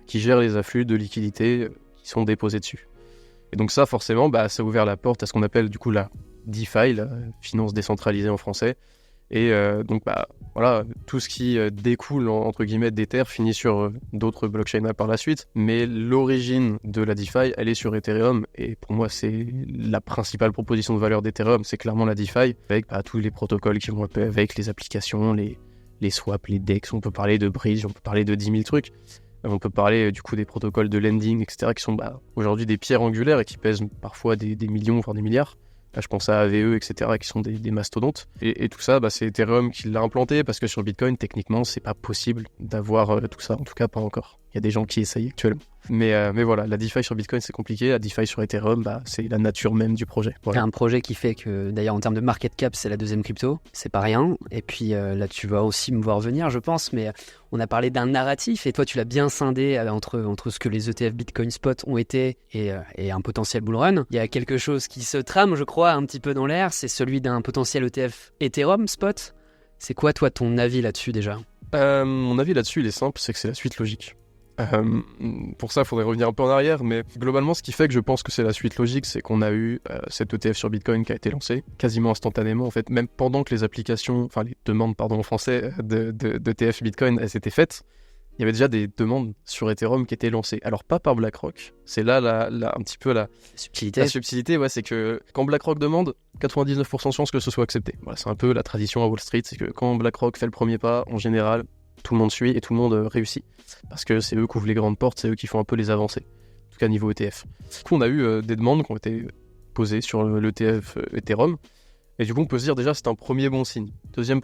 qui gère les afflux de liquidités qui sont déposés dessus. Et donc ça, forcément, ça a ouvert la porte à ce qu'on appelle du coup la DeFi, la finance décentralisée en français. Et donc voilà, tout ce qui découle entre guillemets d'Ether finit sur d'autres blockchains par la suite, mais l'origine de la DeFi elle est sur Ethereum, et pour moi c'est la principale proposition de valeur d'Ethereum, c'est clairement la DeFi avec tous les protocoles qui vont avec les applications, les swaps, les DEX, on peut parler de bridge, on peut parler de 10 000 trucs, on peut parler du coup des protocoles de lending, etc. qui sont aujourd'hui des pierres angulaires et qui pèsent parfois des millions voire des milliards. Là, je pense à AVE, etc., qui sont des mastodontes. Et tout ça, c'est Ethereum qui l'a implanté, parce que sur Bitcoin, techniquement, c'est pas possible d'avoir tout ça. En tout cas, pas encore. Il y a des gens qui essayent actuellement. Mais voilà, la DeFi sur Bitcoin, c'est compliqué. La DeFi sur Ethereum, c'est la nature même du projet. Voilà. Un projet qui fait que, d'ailleurs, en termes de market cap, c'est la deuxième crypto. C'est pas rien. Et puis là, tu vas aussi me voir venir, je pense. Mais on a parlé d'un narratif, et toi, tu l'as bien scindé entre ce que les ETF Bitcoin Spot ont été et un potentiel bull run. Il y a quelque chose qui se trame, je crois, un petit peu dans l'air. C'est celui d'un potentiel ETF Ethereum Spot. C'est quoi, toi, ton avis là-dessus, déjà? Mon avis là-dessus, il est simple, c'est que c'est la suite logique. Pour ça, il faudrait revenir un peu en arrière, mais globalement, ce qui fait que je pense que c'est la suite logique, c'est qu'on a eu cet ETF sur Bitcoin qui a été lancé quasiment instantanément, en fait, même pendant que les applications, enfin les demandes, en français, d'ETF Bitcoin, elles s'étaient faites. Il y avait déjà des demandes sur Ethereum qui étaient lancées. Alors pas par BlackRock, c'est là un petit peu la subtilité. La subtilité, ouais, c'est que quand BlackRock demande, 99% de chances que ce soit accepté. Voilà, c'est un peu la tradition à Wall Street, c'est que quand BlackRock fait le premier pas, en général, tout le monde suit et tout le monde réussit. Parce que c'est eux qui ouvrent les grandes portes, c'est eux qui font un peu les avancées. En tout cas niveau ETF. Du coup, on a eu des demandes qui ont été posées sur l'ETF Ethereum. Et du coup, on peut se dire déjà, c'est un premier bon signe. Deuxième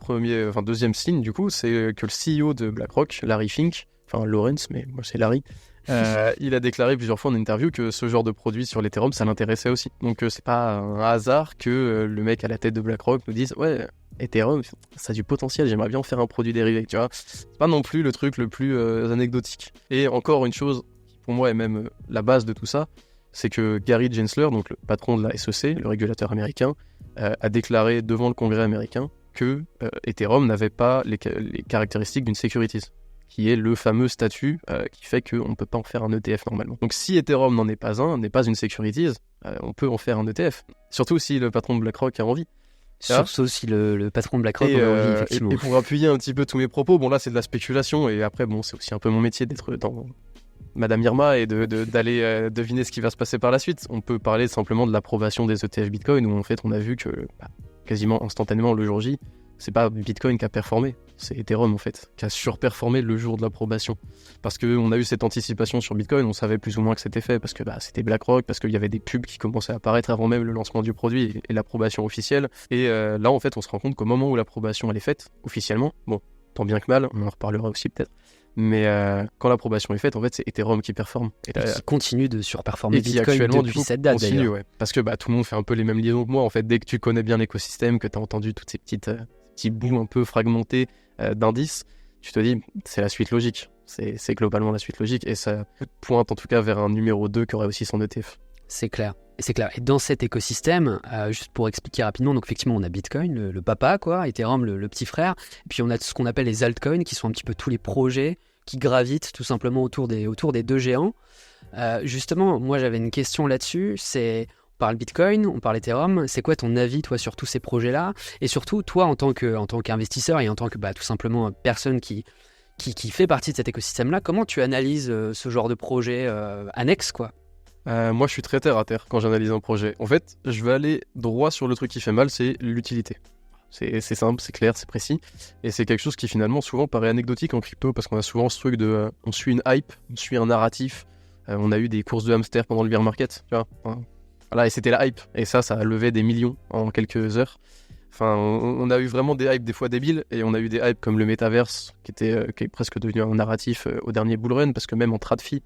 signe, du coup, c'est que le CEO de BlackRock, Larry Fink, enfin Lawrence, mais moi c'est Larry, il a déclaré plusieurs fois en interview que ce genre de produit sur l'Ethereum, ça l'intéressait aussi. Donc c'est pas un hasard que le mec à la tête de BlackRock nous dise « Ouais, Ethereum, ça a du potentiel, j'aimerais bien en faire un produit dérivé. » Tu vois, c'est pas non plus le truc le plus anecdotique. Et encore une chose, qui pour moi est même la base de tout ça, c'est que Gary Gensler, donc le patron de la SEC, le régulateur américain, a déclaré devant le Congrès américain que Ethereum n'avait pas les caractéristiques d'une securities, qui est le fameux statut qui fait qu'on ne peut pas en faire un ETF normalement. Donc si Ethereum n'en est pas n'est pas une securities, on peut en faire un ETF. Surtout si le patron de BlackRock a envie. Surtout si le patron de BlackRock en a envie, effectivement. Et pour appuyer un petit peu tous mes propos, bon là c'est de la spéculation, et après bon c'est aussi un peu mon métier d'être dans Madame Irma et d'aller deviner ce qui va se passer par la suite. On peut parler simplement de l'approbation des ETF Bitcoin, où en fait on a vu que quasiment instantanément le jour J, c'est pas Bitcoin qui a performé, c'est Ethereum en fait, qui a surperformé le jour de l'approbation. Parce qu'on a eu cette anticipation sur Bitcoin, on savait plus ou moins que c'était fait, parce que c'était BlackRock, parce qu'il y avait des pubs qui commençaient à apparaître avant même le lancement du produit et l'approbation officielle. Et là en fait on se rend compte qu'au moment où l'approbation elle est faite, officiellement, bon, tant bien que mal, on en reparlera aussi peut-être, mais quand l'approbation est faite, en fait, c'est Ethereum qui performe. Et qui continue de surperformer Bitcoin actuellement, depuis cette date continue, d'ailleurs. Ouais. Parce que tout le monde fait un peu les mêmes liaisons que moi. En fait, dès que tu connais bien l'écosystème, que tu as entendu toutes ces petits bouts un peu fragmentés d'indices, tu te dis, c'est la suite logique. C'est globalement la suite logique. Et ça pointe en tout cas vers un numéro 2 qui aurait aussi son ETF. C'est clair. Et dans cet écosystème, juste pour expliquer rapidement, donc effectivement on a Bitcoin, le papa, quoi, Ethereum, le petit frère, et puis on a ce qu'on appelle les altcoins, qui sont un petit peu tous les projets qui gravitent tout simplement autour des deux géants. Justement, moi j'avais une question là-dessus, on parle Bitcoin, on parle Ethereum, c'est quoi ton avis toi sur tous ces projets-là? Et surtout, toi en tant qu'investisseur et en tant que tout simplement personne qui fait partie de cet écosystème-là, comment tu analyses ce genre de projet annexe, quoi? Moi, je suis très terre à terre quand j'analyse un projet. En fait, je vais aller droit sur le truc qui fait mal, c'est l'utilité. C'est simple, c'est clair, c'est précis. Et c'est quelque chose qui finalement souvent paraît anecdotique en crypto, parce qu'on a souvent ce truc de on suit une hype, on suit un narratif. On a eu des courses de hamster pendant le bear market, tu vois. Voilà, et c'était la hype. Et ça a levé des millions en quelques heures. Enfin, on a eu vraiment des hypes des fois débiles, et on a eu des hypes comme le Metaverse, qui est presque devenu un narratif au dernier bull run, parce que même en TradFi,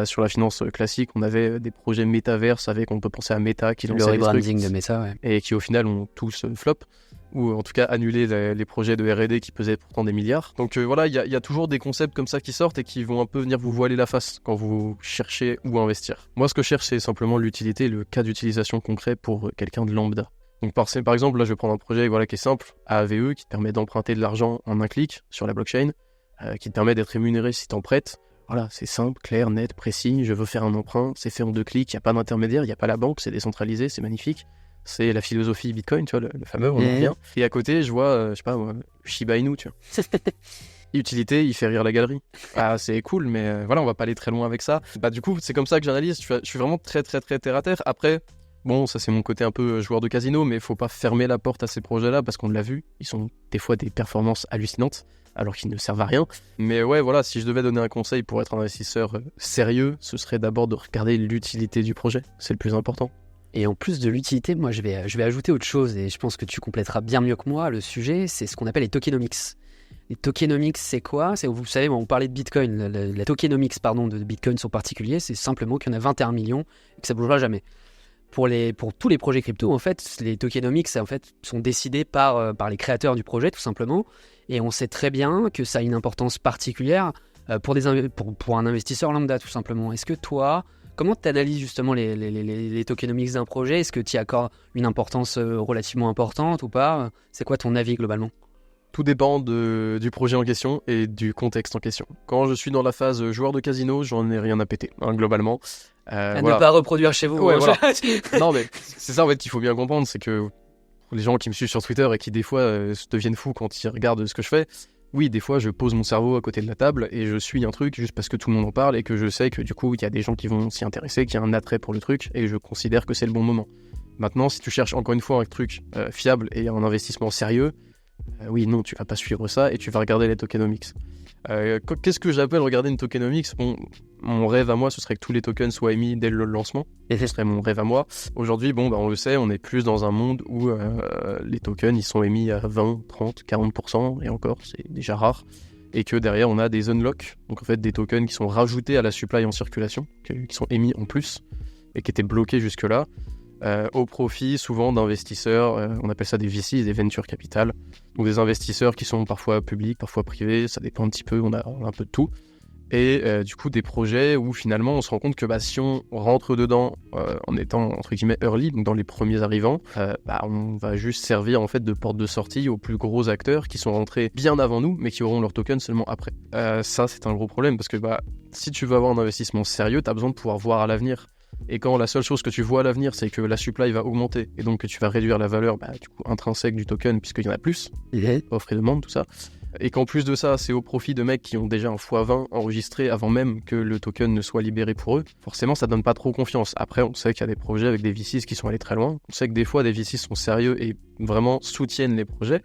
sur la finance classique, on avait des projets métaverse avec, on peut penser à Meta qui lançait le des trucs, rebranding de Meta, ouais. et qui au final ont tous flop, ou en tout cas annulé les projets de R&D qui pesaient pourtant des milliards. Donc voilà, il y a toujours des concepts comme ça qui sortent et qui vont un peu venir vous voiler la face quand vous cherchez où investir. Moi, ce que je cherche, c'est simplement l'utilité, le cas d'utilisation concret pour quelqu'un de lambda. Donc par exemple, là je vais prendre un projet qui est simple, AAVE, qui te permet d'emprunter de l'argent en un clic sur la blockchain, qui te permet d'être rémunéré si t'en prêtes. Voilà, c'est simple, clair, net, précis, je veux faire un emprunt, c'est fait en 2 clics, il n'y a pas d'intermédiaire, il n'y a pas la banque, c'est décentralisé, c'est magnifique. C'est la philosophie Bitcoin, tu vois, le fameux, on en revient. Et à côté, je vois, je sais pas moi, Shiba Inu, tu vois. Utilité, il fait rire la galerie. Ah, c'est cool, mais voilà, on va pas aller très loin avec ça. Du coup, c'est comme ça que j'analyse, je suis vraiment très très très terre à terre. Après, bon, ça c'est mon côté un peu joueur de casino, mais il faut pas fermer la porte à ces projets-là, parce qu'on l'a vu, ils sont des fois des performances hallucinantes, alors qu'ils ne servent à rien. Mais ouais, voilà, si je devais donner un conseil pour être un investisseur sérieux, ce serait d'abord de regarder l'utilité du projet. C'est le plus important. Et en plus de l'utilité, moi je vais ajouter autre chose, et je pense que tu compléteras bien mieux que moi le sujet, c'est ce qu'on appelle les tokenomics. Les tokenomics, c'est quoi? Vous savez, on parlait de Bitcoin, la tokenomics de Bitcoin en particulier, c'est simplement qu'il y en a 21 millions et que ça ne bougera jamais. Pour tous les projets crypto, en fait, les tokenomics en fait, sont décidés par les créateurs du projet, tout simplement. Et on sait très bien que ça a une importance particulière pour un investisseur lambda, tout simplement. Est-ce que toi, comment tu analyses justement les tokenomics d'un projet? Est-ce que tu y accordes une importance relativement importante ou pas? C'est quoi ton avis globalement? Tout dépend du projet en question et du contexte en question. Quand je suis dans la phase joueur de casino, j'en ai rien à péter, globalement. Ne pas reproduire chez vous. Ouais, voilà. Non, mais c'est ça en fait qu'il faut bien comprendre, c'est que les gens qui me suivent sur Twitter et qui des fois deviennent fous quand ils regardent ce que je fais, oui, des fois je pose mon cerveau à côté de la table et je suis un truc juste parce que tout le monde en parle et que je sais que du coup il y a des gens qui vont s'y intéresser, qu'il y a un attrait pour le truc et je considère que c'est le bon moment. Maintenant, si tu cherches encore une fois un truc fiable et un investissement sérieux, Oui, non, tu vas pas suivre ça et tu vas regarder les tokenomics. Qu'est-ce que j'appelle regarder une tokenomics? Bon, mon rêve à moi, ce serait que tous les tokens soient émis dès le lancement. Et ce serait mon rêve à moi. Aujourd'hui, on le sait, on est plus dans un monde où les tokens, ils sont émis à 20, 30, 40%, et encore, c'est déjà rare. Et que derrière, on a des unlocks, donc en fait des tokens qui sont rajoutés à la supply en circulation, qui sont émis en plus, et qui étaient bloqués jusque-là, au profit souvent d'investisseurs, on appelle ça des VC, des venture capital, donc des investisseurs qui sont parfois publics, parfois privés, ça dépend un petit peu, on a un peu de tout. Et du coup des projets où finalement on se rend compte que si on rentre dedans en étant entre guillemets early, donc dans les premiers arrivants, on va juste servir en fait de porte de sortie aux plus gros acteurs qui sont rentrés bien avant nous mais qui auront leur token seulement après. Ça c'est un gros problème parce que si tu veux avoir un investissement sérieux, tu as besoin de pouvoir voir à l'avenir. Et quand la seule chose que tu vois à l'avenir, c'est que la supply va augmenter et donc que tu vas réduire la valeur du coup intrinsèque du token puisqu'il y en a plus, offre et demande, tout ça. Et qu'en plus de ça, c'est au profit de mecs qui ont déjà un x20 enregistré avant même que le token ne soit libéré pour eux, forcément ça donne pas trop confiance. Après, on sait qu'il y a des projets avec des VCs qui sont allés très loin, on sait que des fois des VCs sont sérieux et vraiment soutiennent les projets,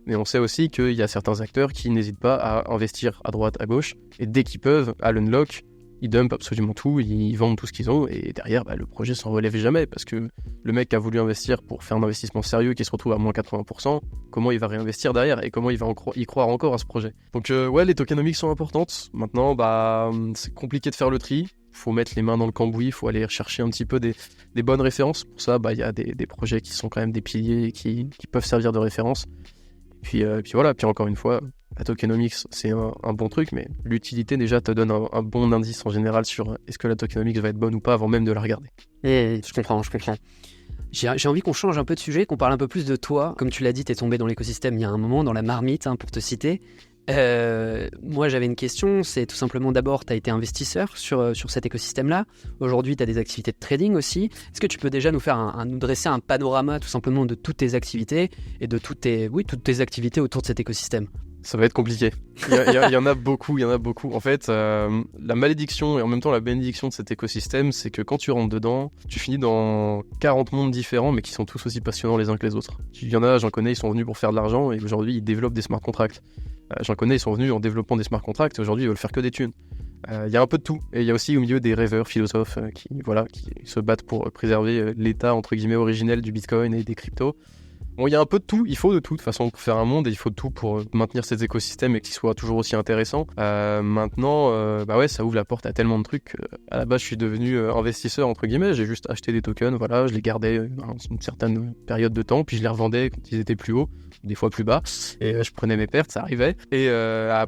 mais on sait aussi qu'il y a certains acteurs qui n'hésitent pas à investir à droite, à gauche, et dès qu'ils peuvent, à l'unlock, ils dumpent absolument tout, ils vendent tout ce qu'ils ont, et derrière, le projet s'en relève jamais, parce que le mec a voulu investir pour faire un investissement sérieux qui se retrouve à moins 80%, comment il va réinvestir derrière, et comment il va y croire encore à ce projet. Donc les tokenomics sont importantes. Maintenant, c'est compliqué de faire le tri, faut mettre les mains dans le cambouis, faut aller chercher un petit peu des bonnes références. Pour ça, il y a des projets qui sont quand même des piliers, et qui peuvent servir de référence. Puis voilà, puis encore une fois, la tokenomics, c'est un bon truc, mais l'utilité déjà te donne un bon indice en général sur est-ce que la tokenomics va être bonne ou pas avant même de la regarder. Je comprends. J'ai envie qu'on change un peu de sujet, qu'on parle un peu plus de toi. Comme tu l'as dit, t'es tombé dans l'écosystème il y a un moment, dans la marmite, pour te citer. Moi, j'avais une question, c'est tout simplement d'abord, tu as été investisseur sur cet écosystème-là. Aujourd'hui, tu as des activités de trading aussi. Est-ce que tu peux déjà nous dresser un panorama tout simplement de toutes tes activités et de toutes tes activités autour de cet écosystème? Ça va être compliqué. Il y en a beaucoup. En fait, la malédiction et en même temps la bénédiction de cet écosystème, c'est que quand tu rentres dedans, tu finis dans 40 mondes différents, mais qui sont tous aussi passionnants les uns que les autres. Il y en a, j'en connais, ils sont venus pour faire de l'argent et aujourd'hui, ils développent des smart contracts. J'en connais, ils sont venus en développant des smart contracts et aujourd'hui, ils veulent faire que des thunes. Il y a un peu de tout. Et il y a aussi au milieu des rêveurs, philosophes qui se battent pour préserver l'état entre guillemets originel du Bitcoin et des cryptos. Bon, il y a un peu de tout, il faut de tout de toute façon pour faire un monde et il faut de tout pour maintenir ces écosystèmes et qu'ils soient toujours aussi intéressants. Maintenant, ça ouvre la porte à tellement de trucs. À la base, je suis devenu investisseur entre guillemets, j'ai juste acheté des tokens, je les gardais une certaine période de temps, puis je les revendais quand ils étaient plus hauts, des fois plus bas, et je prenais mes pertes, ça arrivait. Et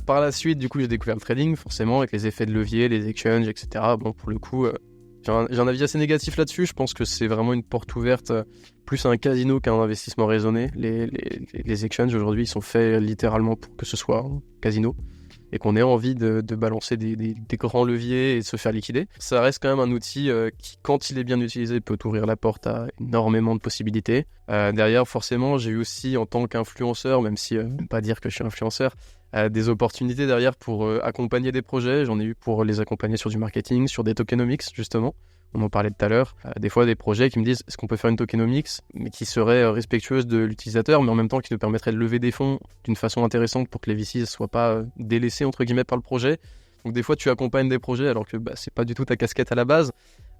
par la suite, du coup, j'ai découvert le trading, forcément, avec les effets de levier, les exchanges, etc. Bon, pour le coup, j'ai un avis assez négatif là-dessus. Je pense que c'est vraiment une porte ouverte, plus un casino qu'un investissement raisonné. Les exchanges aujourd'hui, ils sont faits littéralement pour que ce soit un casino et qu'on ait envie de balancer des grands leviers et de se faire liquider. Ça reste quand même un outil qui, quand il est bien utilisé, peut ouvrir la porte à énormément de possibilités. Derrière, forcément, j'ai eu aussi, en tant qu'influenceur, même si pas dire que je suis influenceur, des opportunités derrière pour accompagner des projets. J'en ai eu pour les accompagner sur du marketing, sur des tokenomics justement. On en parlait tout à l'heure. Des fois, des projets qui me disent est-ce qu'on peut faire une tokenomics, mais qui serait respectueuse de l'utilisateur, mais en même temps qui nous permettrait de lever des fonds d'une façon intéressante pour que les VC ne soient pas délaissés entre guillemets par le projet. Donc des fois, tu accompagnes des projets alors que c'est pas du tout ta casquette à la base.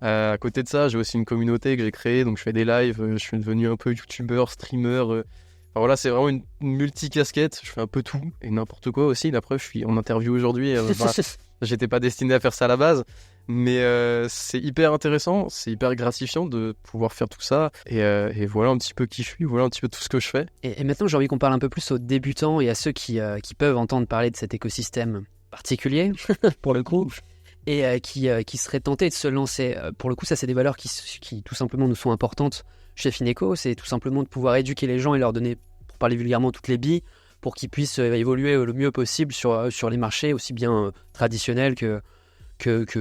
À côté de ça, j'ai aussi une communauté que j'ai créée, donc je fais des lives, je suis devenu un peu youtubeur, streamer. C'est vraiment une multi-casquette, je fais un peu tout et n'importe quoi aussi. La preuve, je suis en interview aujourd'hui, j'étais pas destiné à faire ça à la base, mais c'est hyper intéressant, c'est hyper gratifiant de pouvoir faire tout ça et voilà un petit peu qui je suis, voilà un petit peu tout ce que je fais. Et maintenant, j'ai envie qu'on parle un peu plus aux débutants et à ceux qui peuvent entendre parler de cet écosystème particulier, pour le coup, et qui seraient tentés de se lancer. Pour le coup, ça, c'est des valeurs qui tout simplement nous sont importantes chez Fineco, c'est tout simplement de pouvoir éduquer les gens et leur donner, pour parler vulgairement, toutes les billes pour qu'ils puissent évoluer le mieux possible sur les marchés aussi bien traditionnels que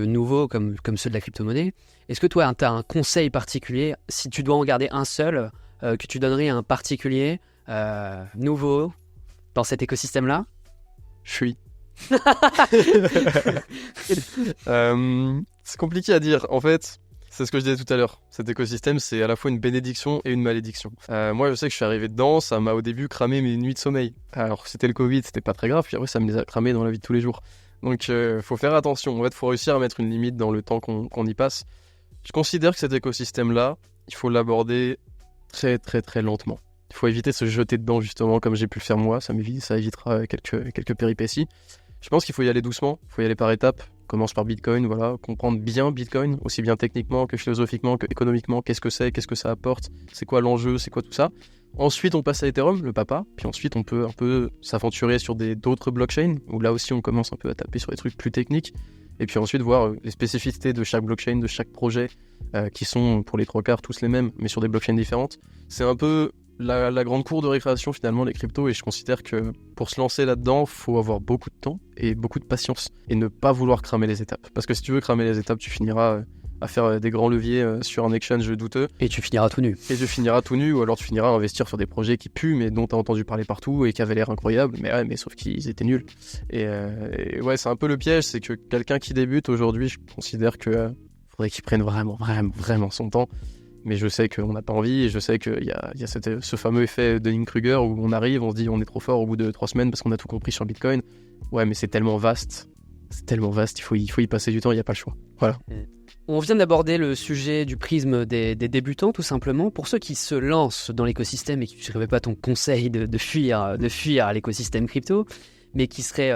nouveaux comme ceux de la crypto-monnaie. Est-ce que toi, tu as un conseil particulier, si tu dois en garder un seul, que tu donnerais à un particulier nouveau dans cet écosystème-là? C'est compliqué à dire. En fait, C'est ce que je disais tout à l'heure. Cet écosystème, c'est à la fois une bénédiction et une malédiction. Moi, je sais que je suis arrivé dedans, ça m'a au début cramé mes nuits de sommeil. Alors, c'était le Covid, c'était pas très grave, puis après, ça me les a cramés dans la vie de tous les jours. Donc, faut faire attention. En fait, faut réussir à mettre une limite dans le temps qu'on y passe. Je considère que cet écosystème-là, il faut l'aborder très, très, très lentement. Il faut éviter de se jeter dedans, justement, comme j'ai pu le faire moi. Ça évitera quelques péripéties. Je pense qu'il faut y aller doucement, il faut y aller par étapes. Commence par Bitcoin, voilà, comprendre bien Bitcoin, aussi bien techniquement que philosophiquement que économiquement, qu'est-ce que ça apporte, c'est quoi l'enjeu, c'est quoi tout ça. Ensuite, on passe à Ethereum, le papa, puis ensuite, on peut un peu s'aventurer sur d'autres blockchains, où là aussi, on commence un peu à taper sur des trucs plus techniques, et puis ensuite, voir les spécificités de chaque blockchain, de chaque projet, qui sont pour les trois quarts tous les mêmes, mais sur des blockchains différentes. C'est un peu la grande cour de récréation finalement les cryptos, et je considère que pour se lancer là-dedans, faut avoir beaucoup de temps et beaucoup de patience et ne pas vouloir cramer les étapes. Parce que si tu veux cramer les étapes, tu finiras à faire des grands leviers sur un exchange douteux. Et tu finiras tout nu. Et tu finiras tout nu, ou alors tu finiras à investir sur des projets qui puent, mais dont tu as entendu parler partout et qui avaient l'air incroyables, mais sauf qu'ils étaient nuls. Et ouais, c'est un peu le piège, c'est que quelqu'un qui débute aujourd'hui, je considère que faudrait qu'il prenne vraiment son temps. Mais je sais qu'on n'a pas envie, et je sais qu'il y a ce fameux effet de Dunning-Kruger où on arrive, on se dit on est trop fort au bout de 3 semaines parce qu'on a tout compris sur Bitcoin. Ouais, mais c'est tellement vaste, il faut y passer du temps, il n'y a pas le choix. Voilà. On vient d'aborder le sujet du prisme des débutants, tout simplement. Pour ceux qui se lancent dans l'écosystème et qui ne suivraient pas ton conseil de fuir l'écosystème crypto, mais qui serait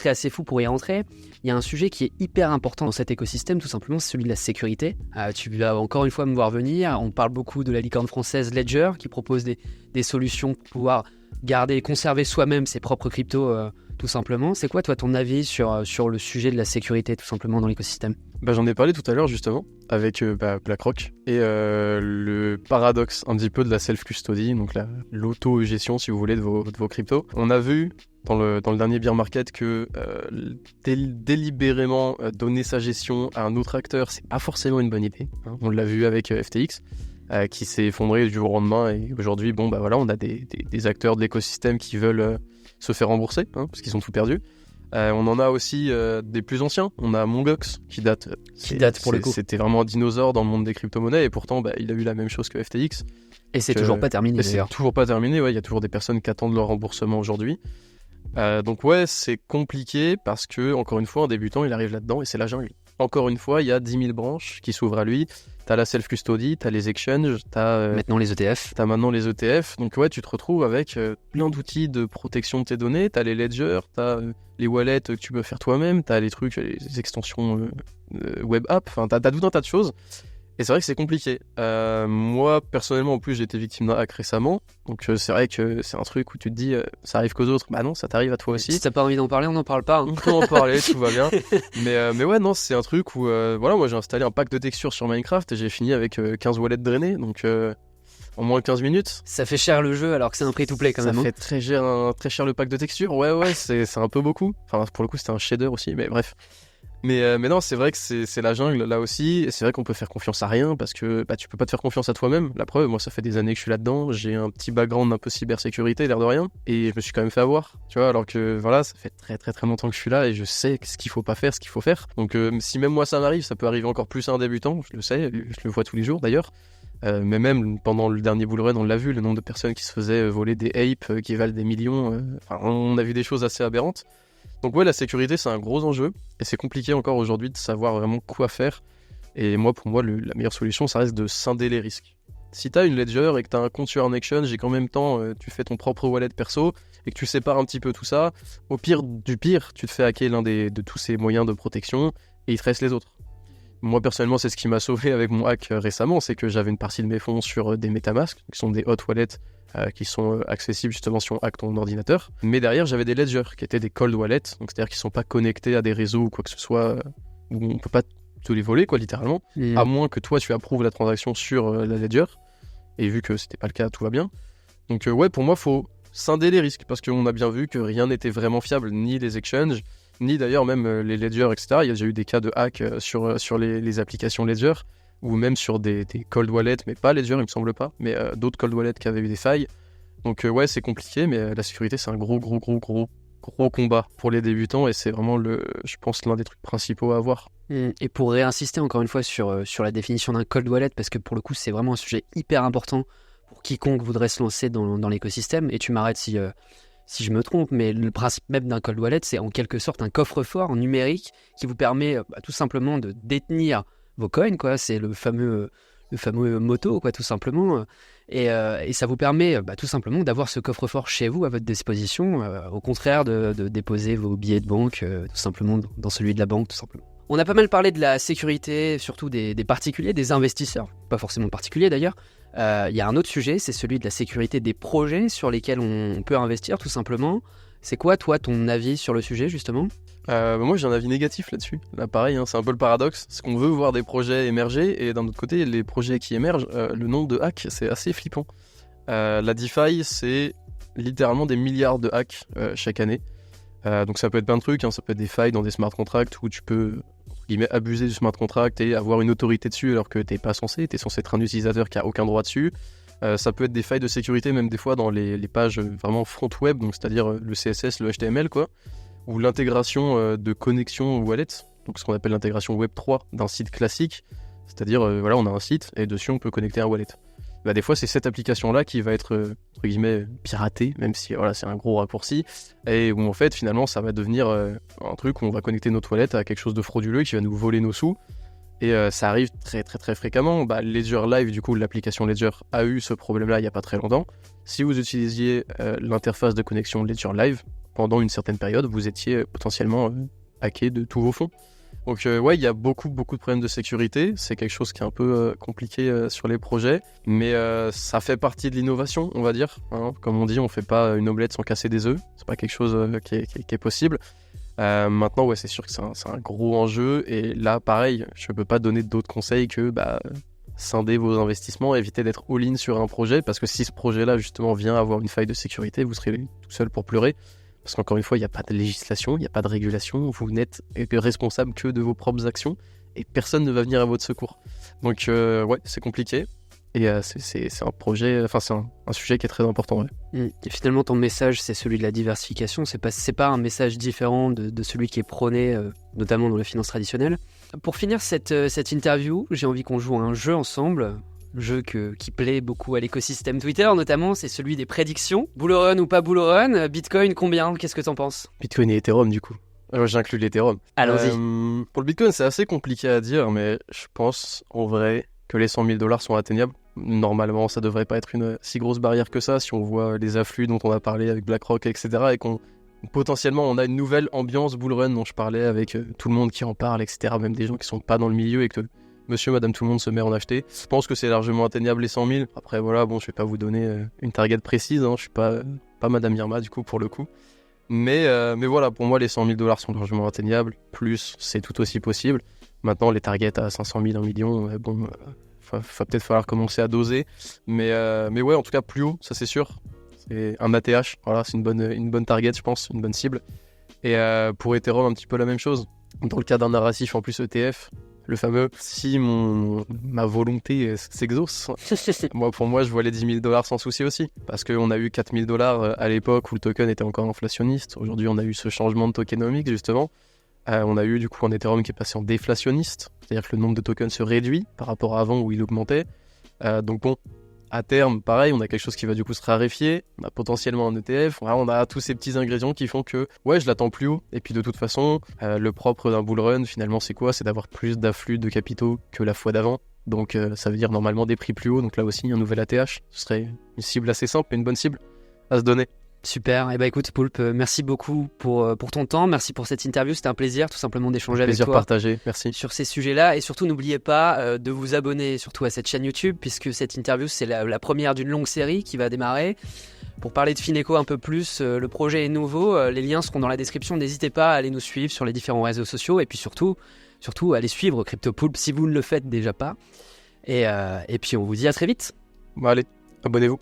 assez fou pour y rentrer, il y a un sujet qui est hyper important dans cet écosystème, tout simplement, c'est celui de la sécurité. Tu vas encore une fois me voir venir, on parle beaucoup de la licorne française Ledger, qui propose des solutions pour pouvoir garder et conserver soi-même ses propres cryptos, tout simplement. C'est quoi, toi, ton avis sur le sujet de la sécurité, tout simplement, dans l'écosystème ? J'en ai parlé tout à l'heure, justement, avec BlackRock, et le paradoxe un petit peu de la self-custody, donc l'auto-gestion, si vous voulez, de vos cryptos. On a vu dans le dernier bear market que délibérément donner sa gestion à un autre acteur, c'est pas forcément une bonne idée. Hein. On l'a vu avec FTX, qui s'est effondré du jour au lendemain, et aujourd'hui, voilà, on a des acteurs de l'écosystème qui veulent se faire rembourser, hein, parce qu'ils ont tout perdu. On en a aussi des plus anciens. On a Mongox qui date pour le coup. C'était vraiment un dinosaure dans le monde des crypto-monnaies, et pourtant il a eu la même chose que FTX. Et c'est toujours pas terminé d'ailleurs. C'est toujours pas terminé, ouais, il y a toujours des personnes qui attendent leur remboursement aujourd'hui. Donc ouais, c'est compliqué parce que, encore une fois, un débutant, il arrive là-dedans et c'est la jungle. Encore une fois, il y a 10 000 branches qui s'ouvrent à lui. T'as la self-custody, t'as les exchanges, maintenant les ETF. T'as maintenant les ETF. Donc ouais, tu te retrouves avec plein d'outils de protection de tes données. T'as les ledgers, t'as les wallets que tu peux faire toi-même, t'as les trucs, les extensions web app. Enfin, t'as tout un tas de choses. Et c'est vrai que c'est compliqué. Moi, personnellement, en plus, j'ai été victime d'un hack récemment. Donc c'est vrai que c'est un truc où tu te dis, ça arrive qu'aux autres. Bah non, ça t'arrive à toi aussi. Si t'as pas envie d'en parler, on n'en parle pas. Hein. On peut en parler, tout va bien. Mais ouais, non, c'est un truc où, moi j'ai installé un pack de textures sur Minecraft et j'ai fini avec 15 wallets drainés. Donc en moins de 15 minutes. Ça fait cher le jeu alors que c'est un free-to-play quand même. Ça fait très cher le pack de textures. Ouais, c'est un peu beaucoup. Enfin, pour le coup, c'était un shader aussi, mais bref. Mais non, c'est vrai que c'est la jungle là aussi, et c'est vrai qu'on peut faire confiance à rien parce que tu peux pas te faire confiance à toi-même. La preuve, moi ça fait des années que je suis là-dedans, j'ai un petit background un peu cybersécurité, l'air de rien, et je me suis quand même fait avoir, tu vois, alors que voilà, ça fait très très très longtemps que je suis là et je sais ce qu'il faut pas faire, ce qu'il faut faire. Donc si même moi ça m'arrive, ça peut arriver encore plus à un débutant, je le sais, je le vois tous les jours d'ailleurs. Mais même pendant le dernier bull run, on l'a vu, le nombre de personnes qui se faisaient voler des apes qui valent des millions, on a vu des choses assez aberrantes. Donc ouais, la sécurité c'est un gros enjeu et c'est compliqué encore aujourd'hui de savoir vraiment quoi faire. Et pour moi, la meilleure solution, ça reste de scinder les risques. Si t'as une ledger et que t'as un compte sur un exchange et qu'en même temps tu fais ton propre wallet perso et que tu sépares un petit peu tout ça, au pire du pire, tu te fais hacker l'un de tous ces moyens de protection et il te reste les autres. Moi personnellement, c'est ce qui m'a sauvé avec mon hack récemment, c'est que j'avais une partie de mes fonds sur des MetaMask, qui sont des hot wallets qui sont accessibles justement si on hack ton ordinateur. Mais derrière, j'avais des ledgers qui étaient des cold wallets, donc c'est-à-dire qu'ils sont pas connectés à des réseaux ou quoi que ce soit, où on peut pas te les voler, quoi, littéralement, à moins que toi tu approuves la transaction sur la ledger. Et vu que c'était pas le cas, tout va bien. Donc ouais, pour moi, faut scinder les risques, parce qu'on a bien vu que rien n'était vraiment fiable, ni les exchanges, ni d'ailleurs même les ledgers, etc. Il y a déjà eu des cas de hack sur les applications ledger, ou même sur des cold wallets, mais pas ledger, il me semble pas, mais d'autres cold wallets qui avaient eu des failles. Donc ouais, c'est compliqué, mais la sécurité, c'est un gros gros combat pour les débutants et c'est vraiment, je pense, l'un des trucs principaux à avoir. Et pour réinsister encore une fois sur la définition d'un cold wallet, parce que pour le coup, c'est vraiment un sujet hyper important pour quiconque voudrait se lancer dans l'écosystème, et tu m'arrêtes si je me trompe, mais le principe même d'un cold wallet, c'est en quelque sorte un coffre-fort numérique qui vous permet tout simplement de détenir vos coins, quoi. C'est le fameux moto, quoi, tout simplement. Et ça vous permet tout simplement d'avoir ce coffre-fort chez vous à votre disposition, au contraire de déposer vos billets de banque tout simplement dans celui de la banque, tout simplement. On a pas mal parlé de la sécurité, surtout des particuliers, des investisseurs, pas forcément particuliers d'ailleurs. Il y a un autre sujet, c'est celui de la sécurité des projets sur lesquels on peut investir, tout simplement. C'est quoi, toi, ton avis sur le sujet, justement ? Moi, j'ai un avis négatif là-dessus. Là, pareil, hein, c'est un peu le paradoxe. C'est qu'on veut voir des projets émerger, et d'un autre côté, les projets qui émergent, le nombre de hacks, c'est assez flippant. La DeFi, c'est littéralement des milliards de hacks chaque année. Donc ça peut être plein de trucs, hein, ça peut être des failles dans des smart contracts où tu peux, entre guillemets, abuser du smart contract et avoir une autorité dessus alors que t'es pas censé, t'es censé être un utilisateur qui a aucun droit dessus. Ça peut être des failles de sécurité, même des fois dans les pages vraiment front web, donc c'est-à-dire le CSS, le HTML, quoi, ou l'intégration de connexion wallet, donc ce qu'on appelle l'intégration Web 3 d'un site classique, c'est-à-dire voilà, on a un site et dessus on peut connecter un wallet. Des fois c'est cette application-là qui va être entre guillemets piratée, même si voilà, c'est un gros raccourci, et où en fait finalement ça va devenir un truc où on va connecter notre wallet à quelque chose de frauduleux qui va nous voler nos sous. Et ça arrive très très très fréquemment. Ledger Live, du coup l'application Ledger a eu ce problème-là il n'y a pas très longtemps. Si vous utilisiez l'interface de connexion Ledger Live, pendant une certaine période, vous étiez potentiellement hacké de tous vos fonds. Donc ouais, il y a beaucoup de problèmes de sécurité. C'est quelque chose qui est un peu compliqué sur les projets, mais ça fait partie de l'innovation, on va dire. Hein. Comme on dit, on fait pas une omelette sans casser des œufs. C'est pas quelque chose qui est possible. Maintenant, ouais, c'est sûr que c'est un gros enjeu. Et là, pareil, je peux pas donner d'autres conseils que scinder vos investissements, éviter d'être all-in sur un projet, parce que si ce projet-là, justement, vient avoir une faille de sécurité, vous serez tout seul pour pleurer. Parce qu'encore une fois, il n'y a pas de législation, il n'y a pas de régulation, vous n'êtes responsable que de vos propres actions et personne ne va venir à votre secours. Donc ouais, c'est compliqué et c'est un projet, enfin c'est un sujet qui est très important. Ouais. Et finalement, ton message, c'est celui de la diversification, c'est pas un message différent de celui qui est prôné, notamment dans les finances traditionnelles. Pour finir cette interview, j'ai envie qu'on joue à un jeu ensemble. Jeu qui plaît beaucoup à l'écosystème Twitter, notamment, c'est celui des prédictions. Bull run ou pas bull run, Bitcoin combien ? Qu'est-ce que t'en penses ? Bitcoin et Ethereum du coup. J'inclus l'Ethereum. Allons-y. Pour le Bitcoin, c'est assez compliqué à dire, mais je pense en vrai que les 100 000 $ sont atteignables. Normalement, ça devrait pas être une si grosse barrière que ça si on voit les afflux dont on a parlé avec BlackRock, etc. et qu'on potentiellement on a une nouvelle ambiance bull run dont je parlais avec tout le monde qui en parle, etc. Même des gens qui sont pas dans le milieu et que monsieur, madame, tout le monde se met à en acheter. Je pense que c'est largement atteignable les 100 000. Après, voilà, bon, je vais pas vous donner une target précise. Hein, je suis pas madame Irma, du coup, pour le coup. Mais voilà, pour moi, les 100 000 $ sont largement atteignables. Plus, c'est tout aussi possible. Maintenant, les targets à 500 000, 1 million, va peut-être falloir commencer à doser. Mais ouais, en tout cas, plus haut, ça c'est sûr. C'est un ATH. Voilà, c'est une bonne target, je pense, une bonne cible. Et pour Ethereum, un petit peu la même chose. Dans le cas d'un narratif en plus ETF, le fameux, si ma volonté s'exauce, pour moi, je vois les 10 000 $ sans souci aussi. Parce qu'on a eu 4 000 $ à l'époque où le token était encore inflationniste. Aujourd'hui, on a eu ce changement de tokenomics, justement. On a eu du coup un Ethereum qui est passé en déflationniste. C'est-à-dire que le nombre de tokens se réduit par rapport à avant où il augmentait. Donc bon, à terme, pareil, on a quelque chose qui va du coup se raréfier. On a potentiellement un ETF. Voilà, on a tous ces petits ingrédients qui font que, ouais, je l'attends plus haut. Et puis de toute façon, le propre d'un bull run, finalement, c'est quoi ? C'est d'avoir plus d'afflux de capitaux que la fois d'avant. Donc ça veut dire normalement des prix plus hauts. Donc là aussi, un nouvel ATH. Ce serait une cible assez simple, mais une bonne cible à se donner. Super, et écoute Poulpe, merci beaucoup pour ton temps, merci pour cette interview, c'était un plaisir tout simplement d'échanger avec toi. Plaisir partagé, merci. Sur ces sujets-là, et surtout n'oubliez pas de vous abonner surtout à cette chaîne YouTube, puisque cette interview c'est la première d'une longue série qui va démarrer. Pour parler de Fineco un peu plus, le projet est nouveau, les liens seront dans la description, n'hésitez pas à aller nous suivre sur les différents réseaux sociaux, et puis surtout allez suivre CryptoPoulpe si vous ne le faites déjà pas. Et puis on vous dit à très vite. Bon allez, abonnez-vous.